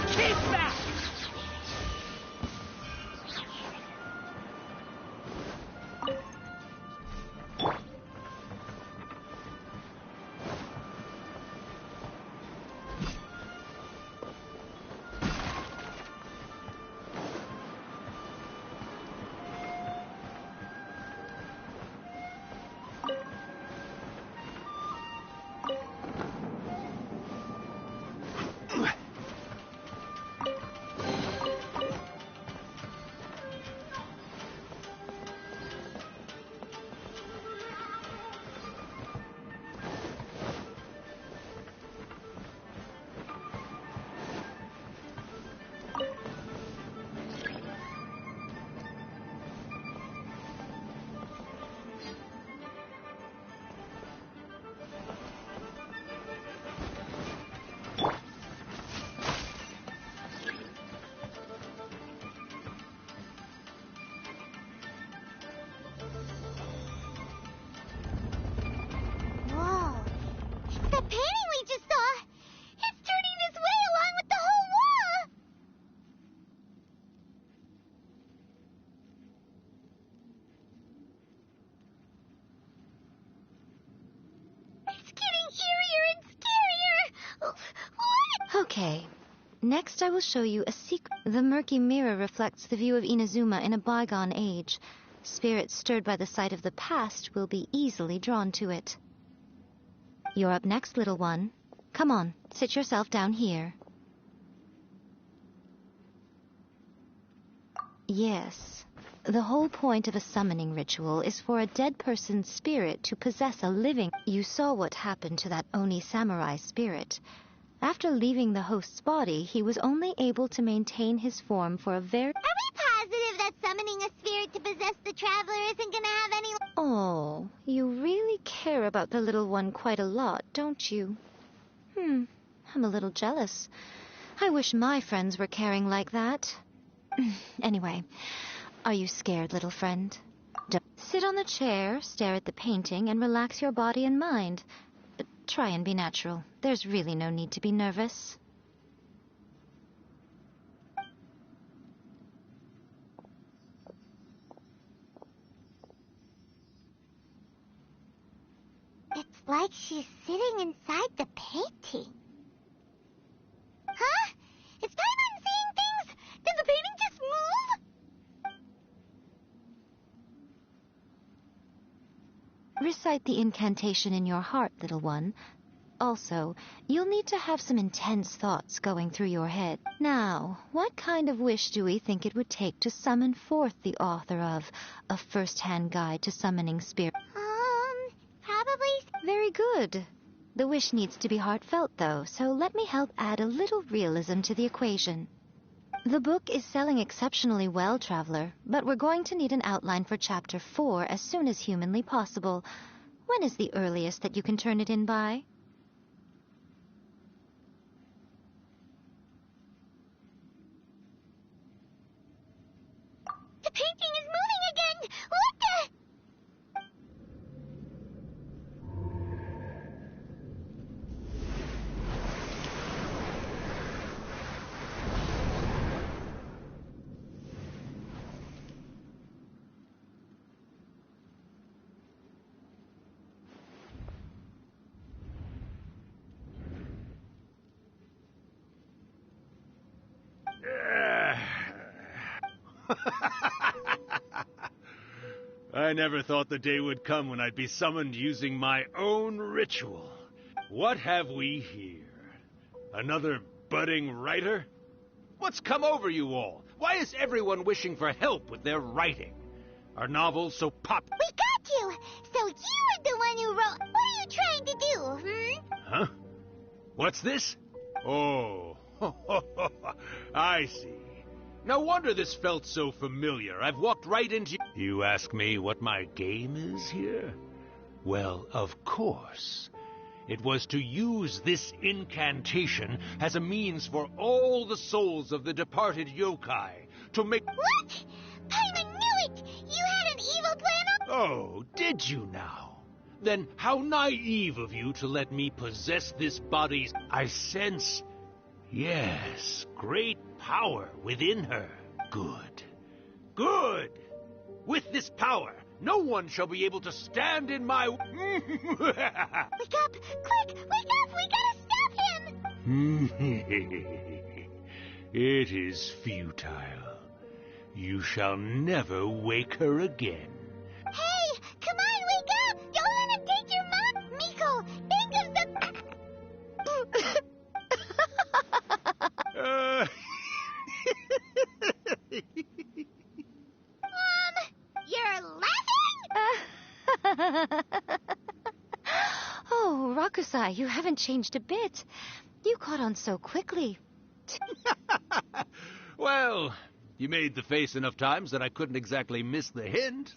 Keep back! Okay. Next I will show you a secret. The murky mirror reflects the view of Inazuma in a bygone age. Spirits stirred by the sight of the past will be easily drawn to it. You're up next, little one. Come on, sit yourself down here. Yes. The whole point of a summoning ritual is for a dead person's spirit to possess a living. You saw what happened to that Oni samurai spirit. After leaving the host's body, he was only able to maintain his form for a very... Are we positive that summoning a spirit to possess the traveler isn't gonna have any... Oh, you really care about the little one quite a lot, don't you? I'm a little jealous. I wish my friends were caring like that. Anyway, are you scared, little friend? Sit on the chair, stare at the painting, and relax your body and mind. Try and be natural. There's really no need to be nervous. It's like she's sitting inside the painting. Huh? Is Paimon seeing things? Did the painting just move? Recite the incantation in your heart, little one. Also, you'll need to have some intense thoughts going through your head. Now, what kind of wish do we think it would take to summon forth the author of A First-Hand Guide to Summoning Spirits? Probably... Very good. The wish needs to be heartfelt, though, so let me help add a little realism to the equation. The book is selling exceptionally well, Traveler, but we're going to need an outline for Chapter 4 as soon as humanly possible. When is the earliest that you can turn it in by? The painting is moving again! What the... I never thought the day would come when I'd be summoned using my own ritual. What have we here? Another budding writer? What's come over you all? Why is everyone wishing for help with their writing? Are novels so pop... We got you! So you were the one who wrote... What are you trying to do, Huh? What's this? Oh, I see. No wonder this felt so familiar. I've walked right into... You ask me what my game is here? Well, of course. It was to use this incantation as a means for all the souls of the departed yokai to make... What? Paimon knew it! You had an evil plan on... Oh, did you now? Then how naive of you to let me possess this body's... I sense... Yes, great power within her. Good. Good! With this power, no one shall be able to stand in my... Wake up! Quick! Wake up! We gotta stop him! It is futile. You shall never wake her again. Hey! Come on, wake up! Don't let him take your mom! Miko! Think of the... You're laughing? Oh, Rakusai, you haven't changed a bit. You caught on so quickly. Well, you made the face enough times that I couldn't exactly miss the hint.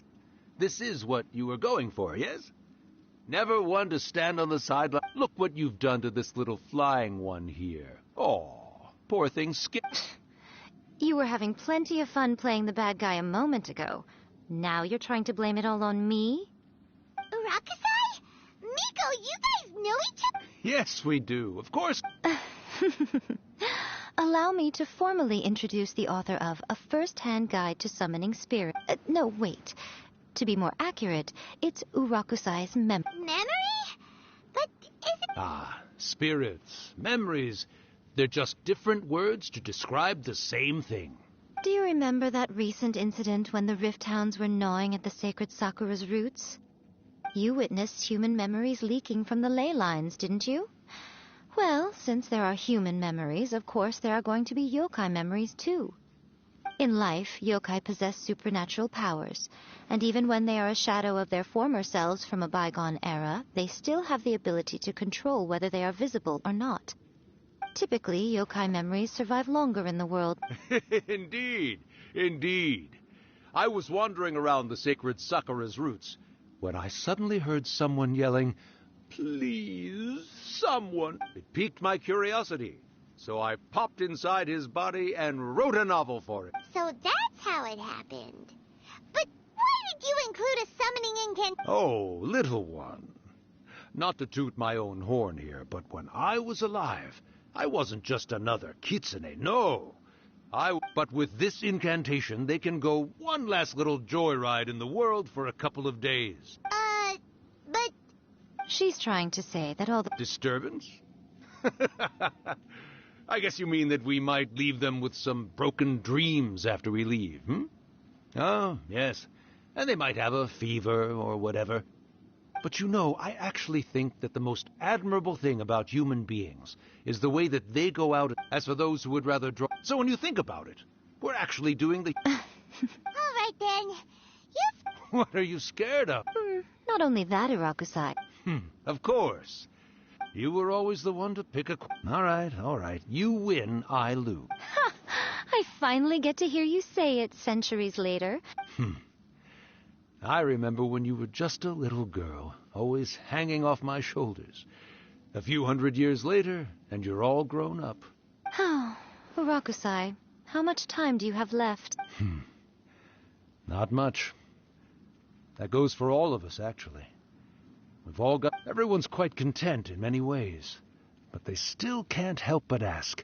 This is what you were going for, yes? Never one to stand on the sideline. Look what you've done to this little flying one here. Oh, poor thing skipped. You were having plenty of fun playing the bad guy a moment ago. Now you're trying to blame it all on me? Rakusai? Miko, you guys know each other? Yes, we do. Of course. Allow me to formally introduce the author of A First-Hand Guide to Summoning Spirits. No, wait. To be more accurate, it's Urakusai's memory. Memory? But isn't... Ah, spirits, memories. They're just different words to describe the same thing. Do you remember that recent incident when the Rift Hounds were gnawing at the sacred Sakura's roots? You witnessed human memories leaking from the ley lines, didn't you? Well, since there are human memories, of course there are going to be yokai memories too. In life, yokai possess supernatural powers, and even when they are a shadow of their former selves from a bygone era, they still have the ability to control whether they are visible or not. Typically, yokai memories survive longer in the world. Indeed, indeed. I was wandering around the sacred Sakura's roots when I suddenly heard someone yelling, "Please, someone." It piqued my curiosity, so I popped inside his body and wrote a novel for it. So that's how it happened. But why did you include a summoning incantation? Oh, little one. Not to toot my own horn here, but when I was alive, I wasn't just another kitsune, no. But with this incantation, they can go one last little joyride in the world for a couple of days. But... She's trying to say that all the... Disturbance? I guess you mean that we might leave them with some broken dreams after we leave, hmm? Oh, yes. And they might have a fever or whatever. But you know, I actually think that the most admirable thing about human beings is the way that they go out. As for those who would rather draw... So when you think about it, we're actually doing the... All right, then. What are you scared of? Not only that, Irakusai. Of course. You were always the one to pick a... All right. You win, I lose. Ha! I finally get to hear you say it centuries later. I remember when you were just a little girl, always hanging off my shoulders. A few 100 years later, and you're all grown up. Oh, Irakusai, how much time do you have left? Not much. That goes for all of us, actually. We've all got... Everyone's quite content in many ways, but they still can't help but ask.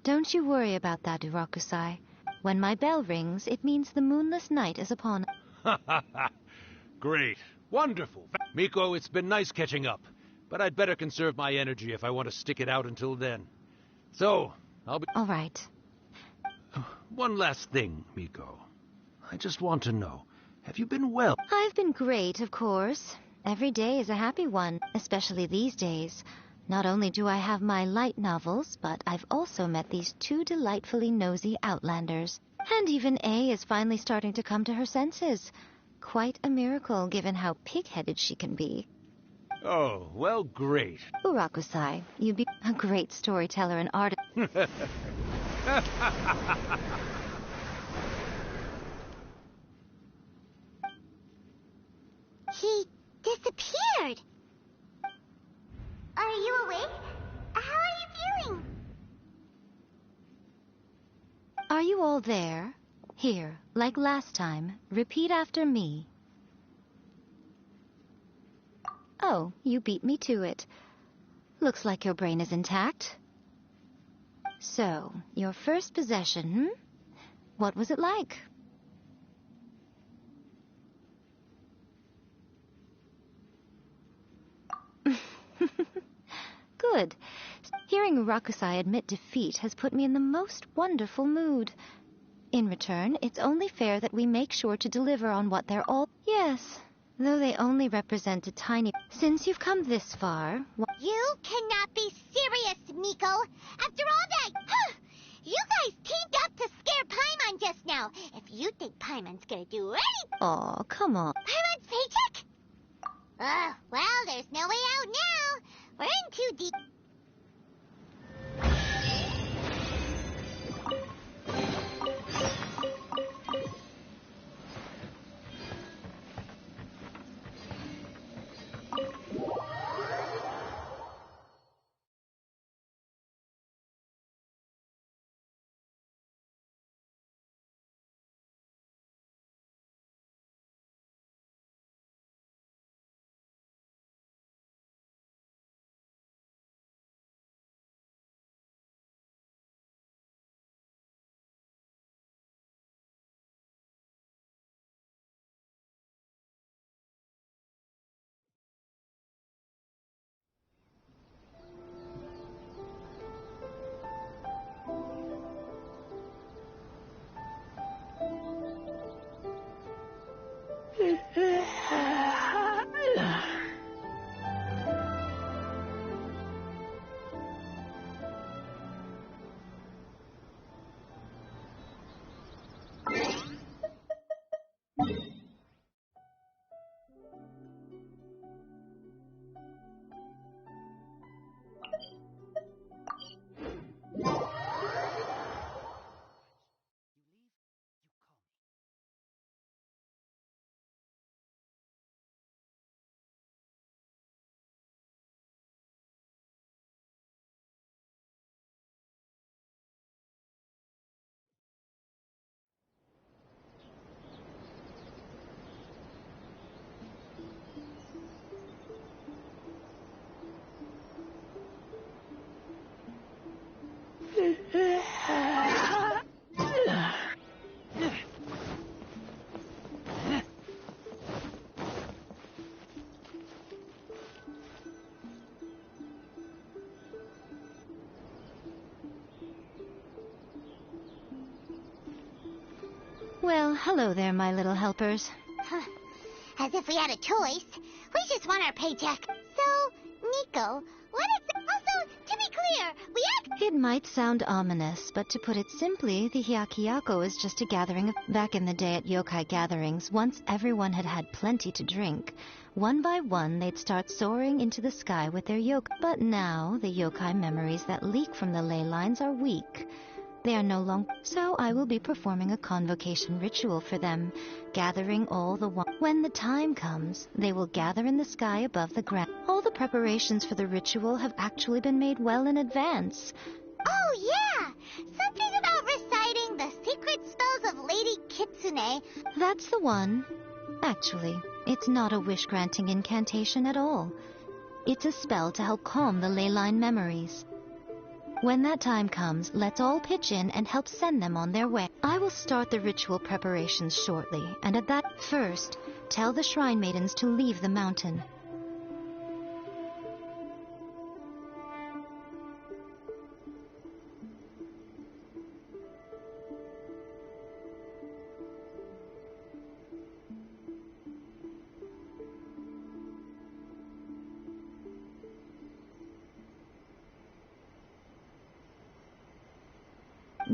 Don't you worry about that, Irakusai. When my bell rings, it means the moonless night is upon us. Great. Wonderful. Miko, it's been nice catching up, but I'd better conserve my energy if I want to stick it out until then. So, I'll be... All right. One last thing, Miko. I just want to know, have you been well? I've been great, of course. Every day is a happy one, especially these days. Not only do I have my light novels, but I've also met these two delightfully nosy outlanders. And even A is finally starting to come to her senses. Quite a miracle, given how pig-headed she can be. Oh, well, great. Irakusai, you'd be a great storyteller and artist. He disappeared. Are you awake? How are you feeling? Are you all there? Here, like last time, repeat after me. Oh, you beat me to it. Looks like your brain is intact. So, your first possession, What was it like? Good. Hearing Rakusai admit defeat has put me in the most wonderful mood. In return, it's only fair that we make sure to deliver on what they're all... Yes, though they only represent a tiny... Since you've come this far... You cannot be serious, Miko! After all that... You guys teamed up to scare Paimon just now. If you think Paimon's gonna do anything... Aw, come on. Paimon's paycheck? Well, there's no way out now. We're in too deep... Well, hello there, my little helpers. As if we had a choice. We just want our paycheck. So, Nico, what is it? Also, to be clear, we act... It might sound ominous, but to put it simply, the Hyakyako is just a gathering of... Back in the day at yokai gatherings, once everyone had had plenty to drink, one by one they'd start soaring into the sky with their yokai. But now, the yokai memories that leak from the ley lines are weak. They are no longer... So I will be performing a convocation ritual for them, gathering all the... When the time comes, they will gather in the sky above the ground. All the preparations for the ritual have actually been made well in advance. Oh, yeah! Something about reciting the secret spells of Lady Kitsune. That's the one. Actually, it's not a wish-granting incantation at all. It's a spell to help calm the ley line memories. When that time comes, let's all pitch in and help send them on their way. I will start the ritual preparations shortly, and at that... First, tell the shrine maidens to leave the mountain.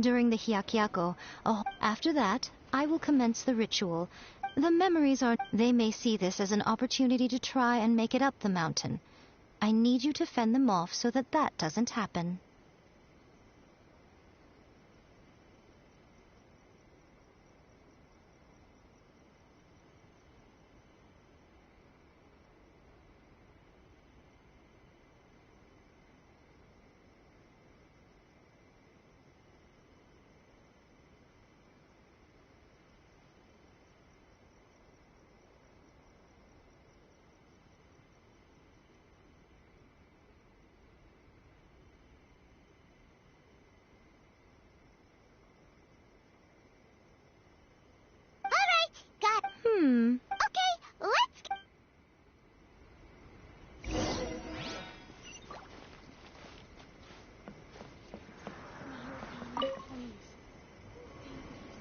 During the Hyakyako, after that, I will commence the ritual. The memories are... They may see this as an opportunity to try and make it up the mountain. I need you to fend them off so that that doesn't happen. Okay, let's...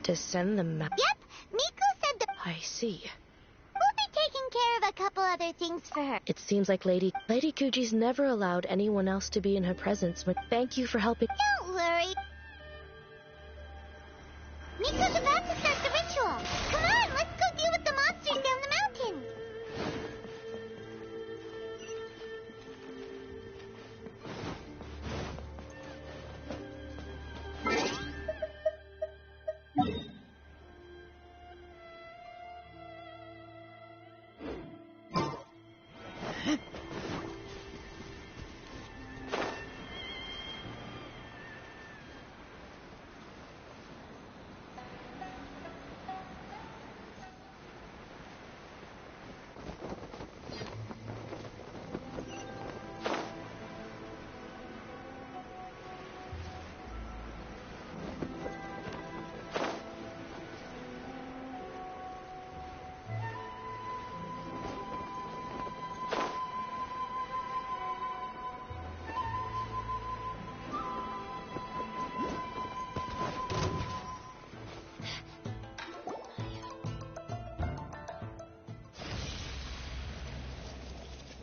To send them out? Yep, Miko said the... I see. We'll be taking care of a couple other things for her. It seems like Lady Kuji's never allowed anyone else to be in her presence. Thank you for helping. Don't worry. Miko's about to start the ritual. Come on, let's go deal with the monsters down the mountain.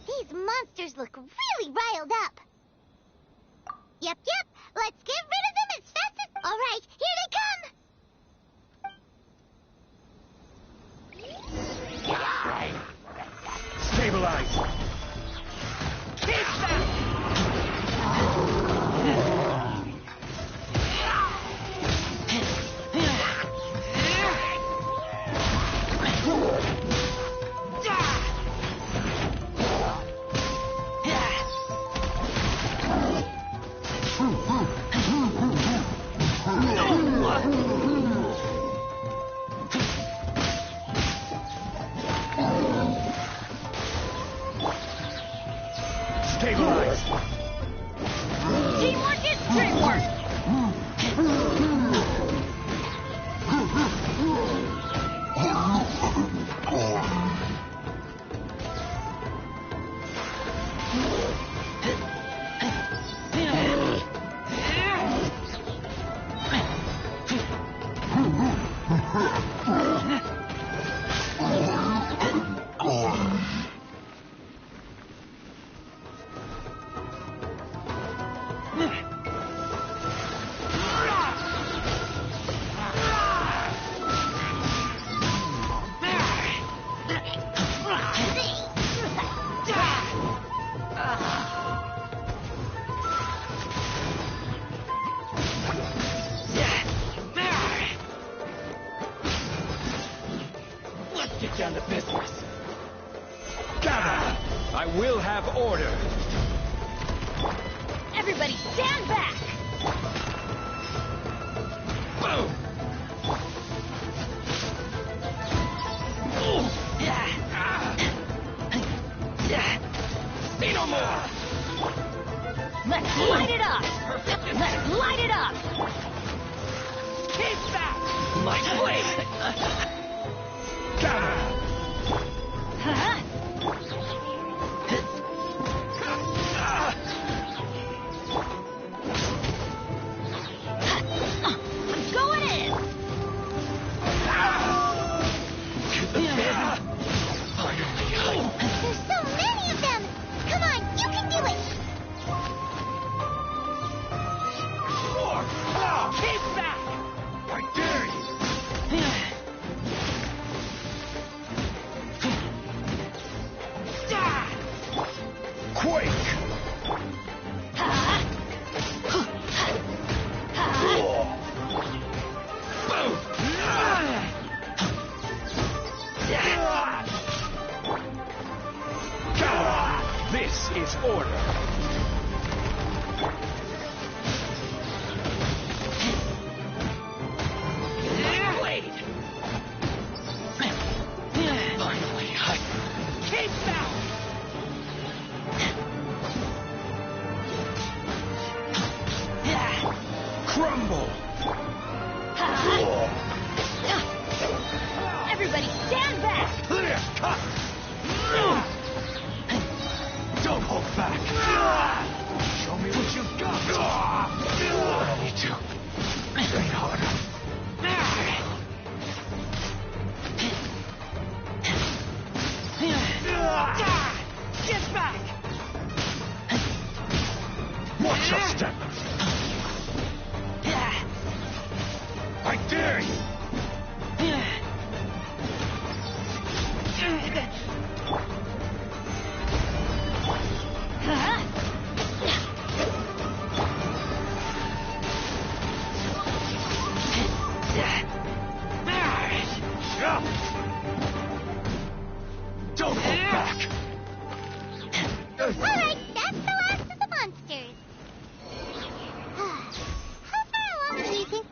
These monsters look really riled up. Yep, let's get rid of them as fast as... All right, here they come. Stabilize! Keep that! Stabilize! Teamwork is dreamwork! down to business. Gather! I will have order. Everybody stand back! Boom! Say no more! Let's light it up! Let's light it up! Keep back! My blade! Gather! I'm going in! There's so many of them! Come on, you can do it! More! Keep back! I dare you! Quake! This is order. Blade. Finally, keep back. Crumble. Everybody stand back! Clear cut. Don't hold back. Show me what you've got. Ready to train harder. Get back. Watch your step. I dare you. Don't hold back. All right, that's the last of the monsters. How far along do you think?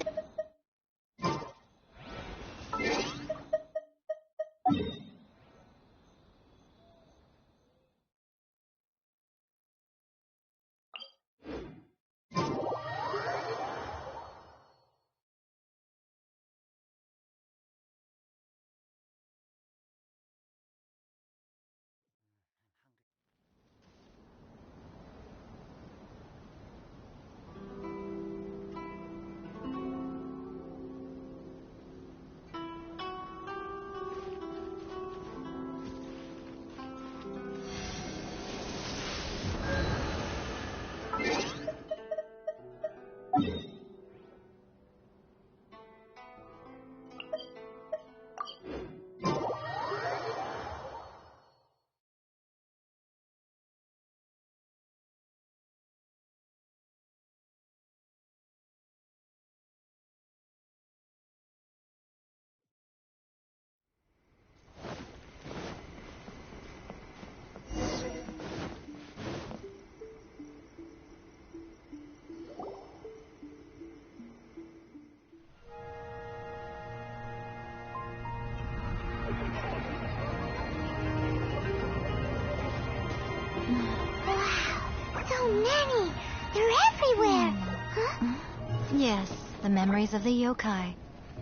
Yes, the memories of the yokai.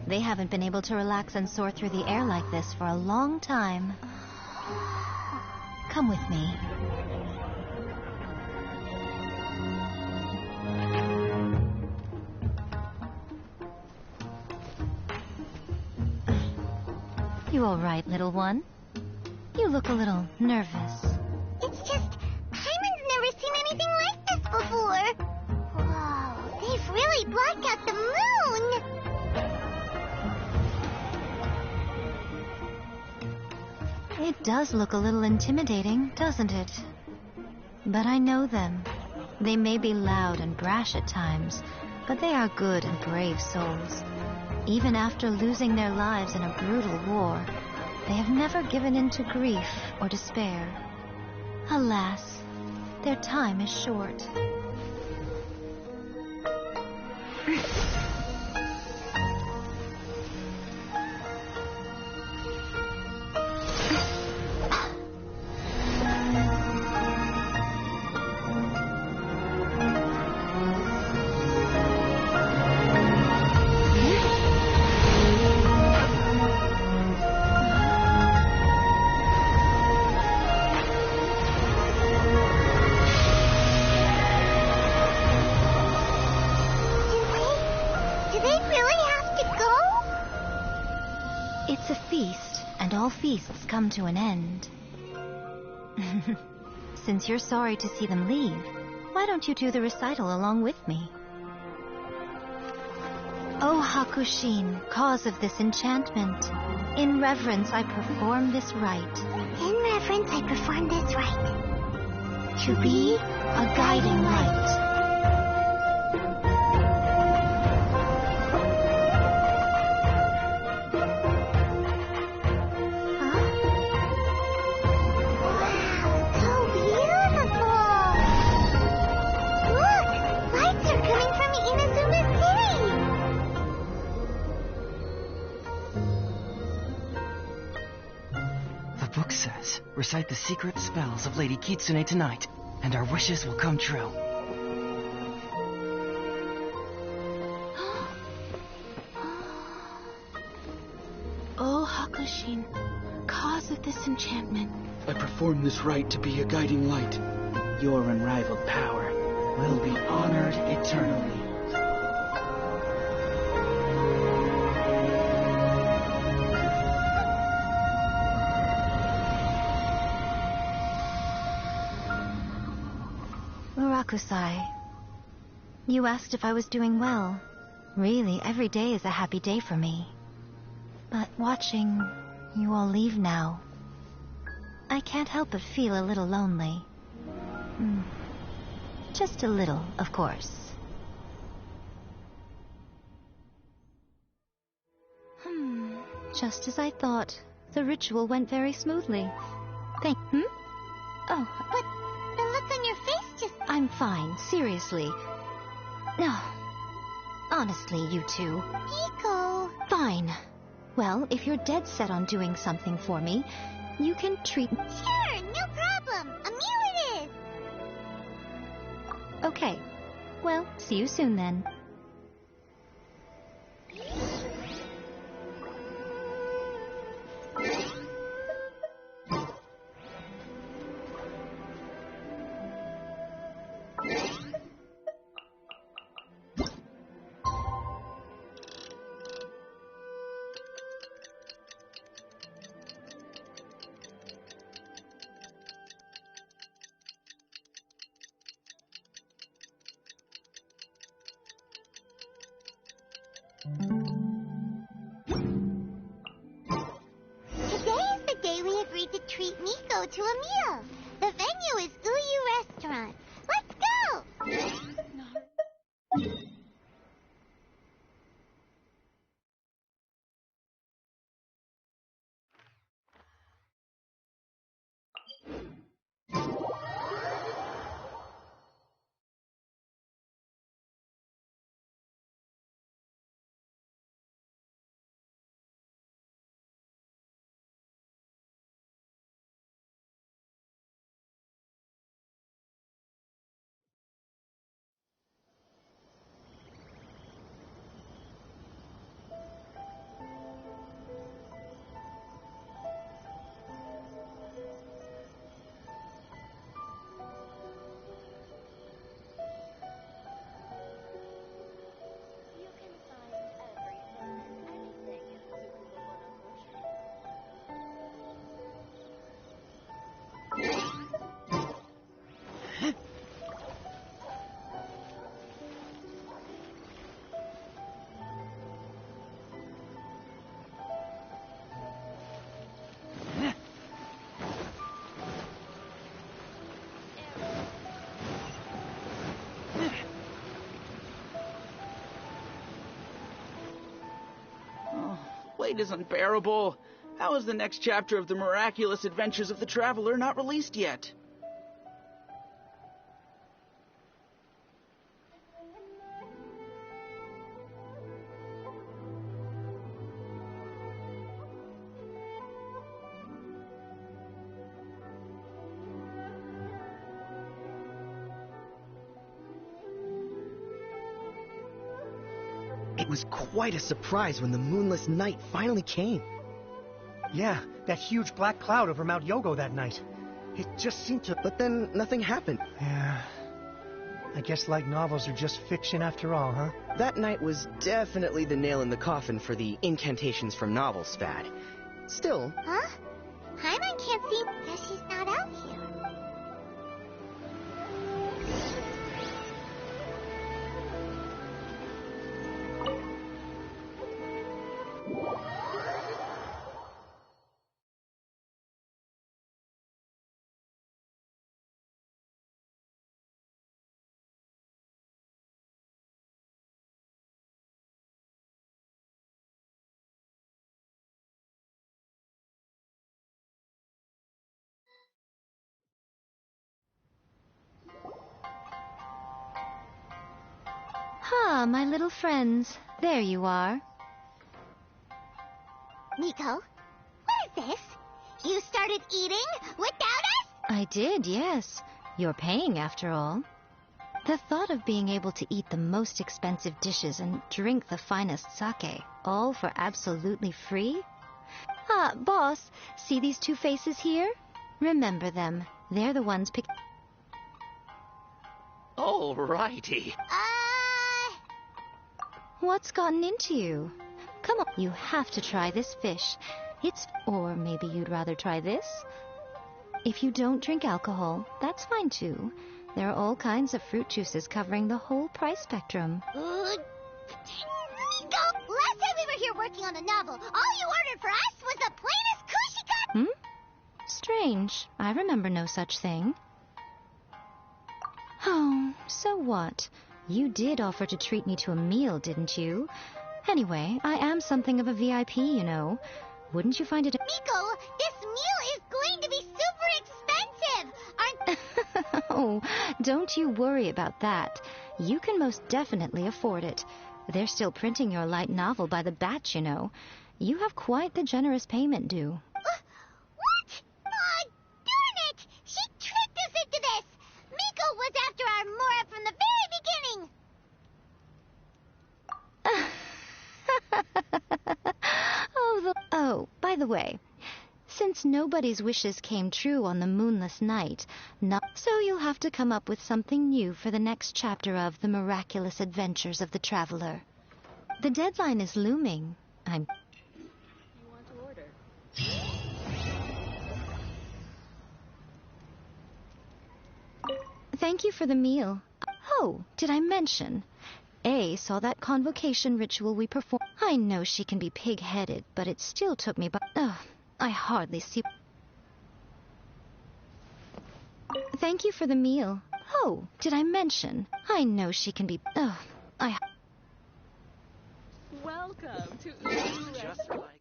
They haven't been able to relax and soar through the air like this for a long time. Come with me. You all right, little one? You look a little nervous. It's just, Hyman's never seen anything like this before. Whoa, they've really blocked out the moon. It does look a little intimidating, doesn't it? But I know them. They may be loud and brash at times, but they are good and brave souls. Even after losing their lives in a brutal war, they have never given in to grief or despair. Alas, their time is short. Feasts come to an end. Since you're sorry to see them leave, why don't you do the recital along with me? O Hakushin, cause of this enchantment, in reverence I perform this rite. In reverence I perform this rite. To be a guiding light. Recite the secret spells of Lady Kitsune tonight, and our wishes will come true. O Hakushin, cause of this enchantment. I perform this rite to be a guiding light. Your unrivaled power will be honored eternally. Murakusai, you asked if I was doing well. Really, every day is a happy day for me. But watching you all leave now, I can't help but feel a little lonely. Just a little, of course. Just as I thought. The ritual went very smoothly. Oh. But the look on your face just... I'm fine, seriously. No. Honestly, you two. Hiko. Fine. Well, if you're dead set on doing something for me, you can treat... Sure, no problem. A meal it is. Okay. Well, see you soon then. Treat Miko to a meal. The venue is Uyu Restaurant. Let's go! Weight is unbearable. How is the next chapter of the miraculous adventures of the Traveler not released yet? It was quite a surprise when the moonless night finally came. Yeah, that huge black cloud over Mount Yogo that night. It just seemed to... But then nothing happened. Yeah. I guess light novels are just fiction after all, huh? That night was definitely the nail in the coffin for the incantations from novels fad. Still... Huh? Paimon can't see... Guess she's not out here. Ah, my little friends. There you are. Miko, what is this? You started eating without us? I did, yes. You're paying, after all. The thought of being able to eat the most expensive dishes and drink the finest sake, all for absolutely free? Ah, boss, see these two faces here? Remember them. They're the ones picked... Alrighty. What's gotten into you? Come on, you have to try this fish. It's... Or maybe you'd rather try this? If you don't drink alcohol, that's fine too. There are all kinds of fruit juices covering the whole price spectrum. Miko! Last time we were here working on the novel, all you ordered for us was the plainest kushika... Strange. I remember no such thing. Oh, so what? You did offer to treat me to a meal, didn't you? Anyway, I am something of a VIP, you know. Wouldn't you find it... Miko, this meal is going to be super expensive! Aren't... Oh, don't you worry about that. You can most definitely afford it. They're still printing your light novel by the batch, you know. You have quite the generous payment due. What? Oh, darn it! She tricked us into this! Miko was after our Mora from the very beginning! Oh, by the way, since nobody's wishes came true on the moonless night, so you'll have to come up with something new for the next chapter of The Miraculous Adventures of the Traveler. The deadline is looming. You want to order? Thank you for the meal. Oh, did I mention? A saw that convocation ritual we performed. I know she can be pig-headed, but it still took me by... I hardly see... Thank you for the meal. Oh, did I mention? I know she can be... Welcome to... Just like...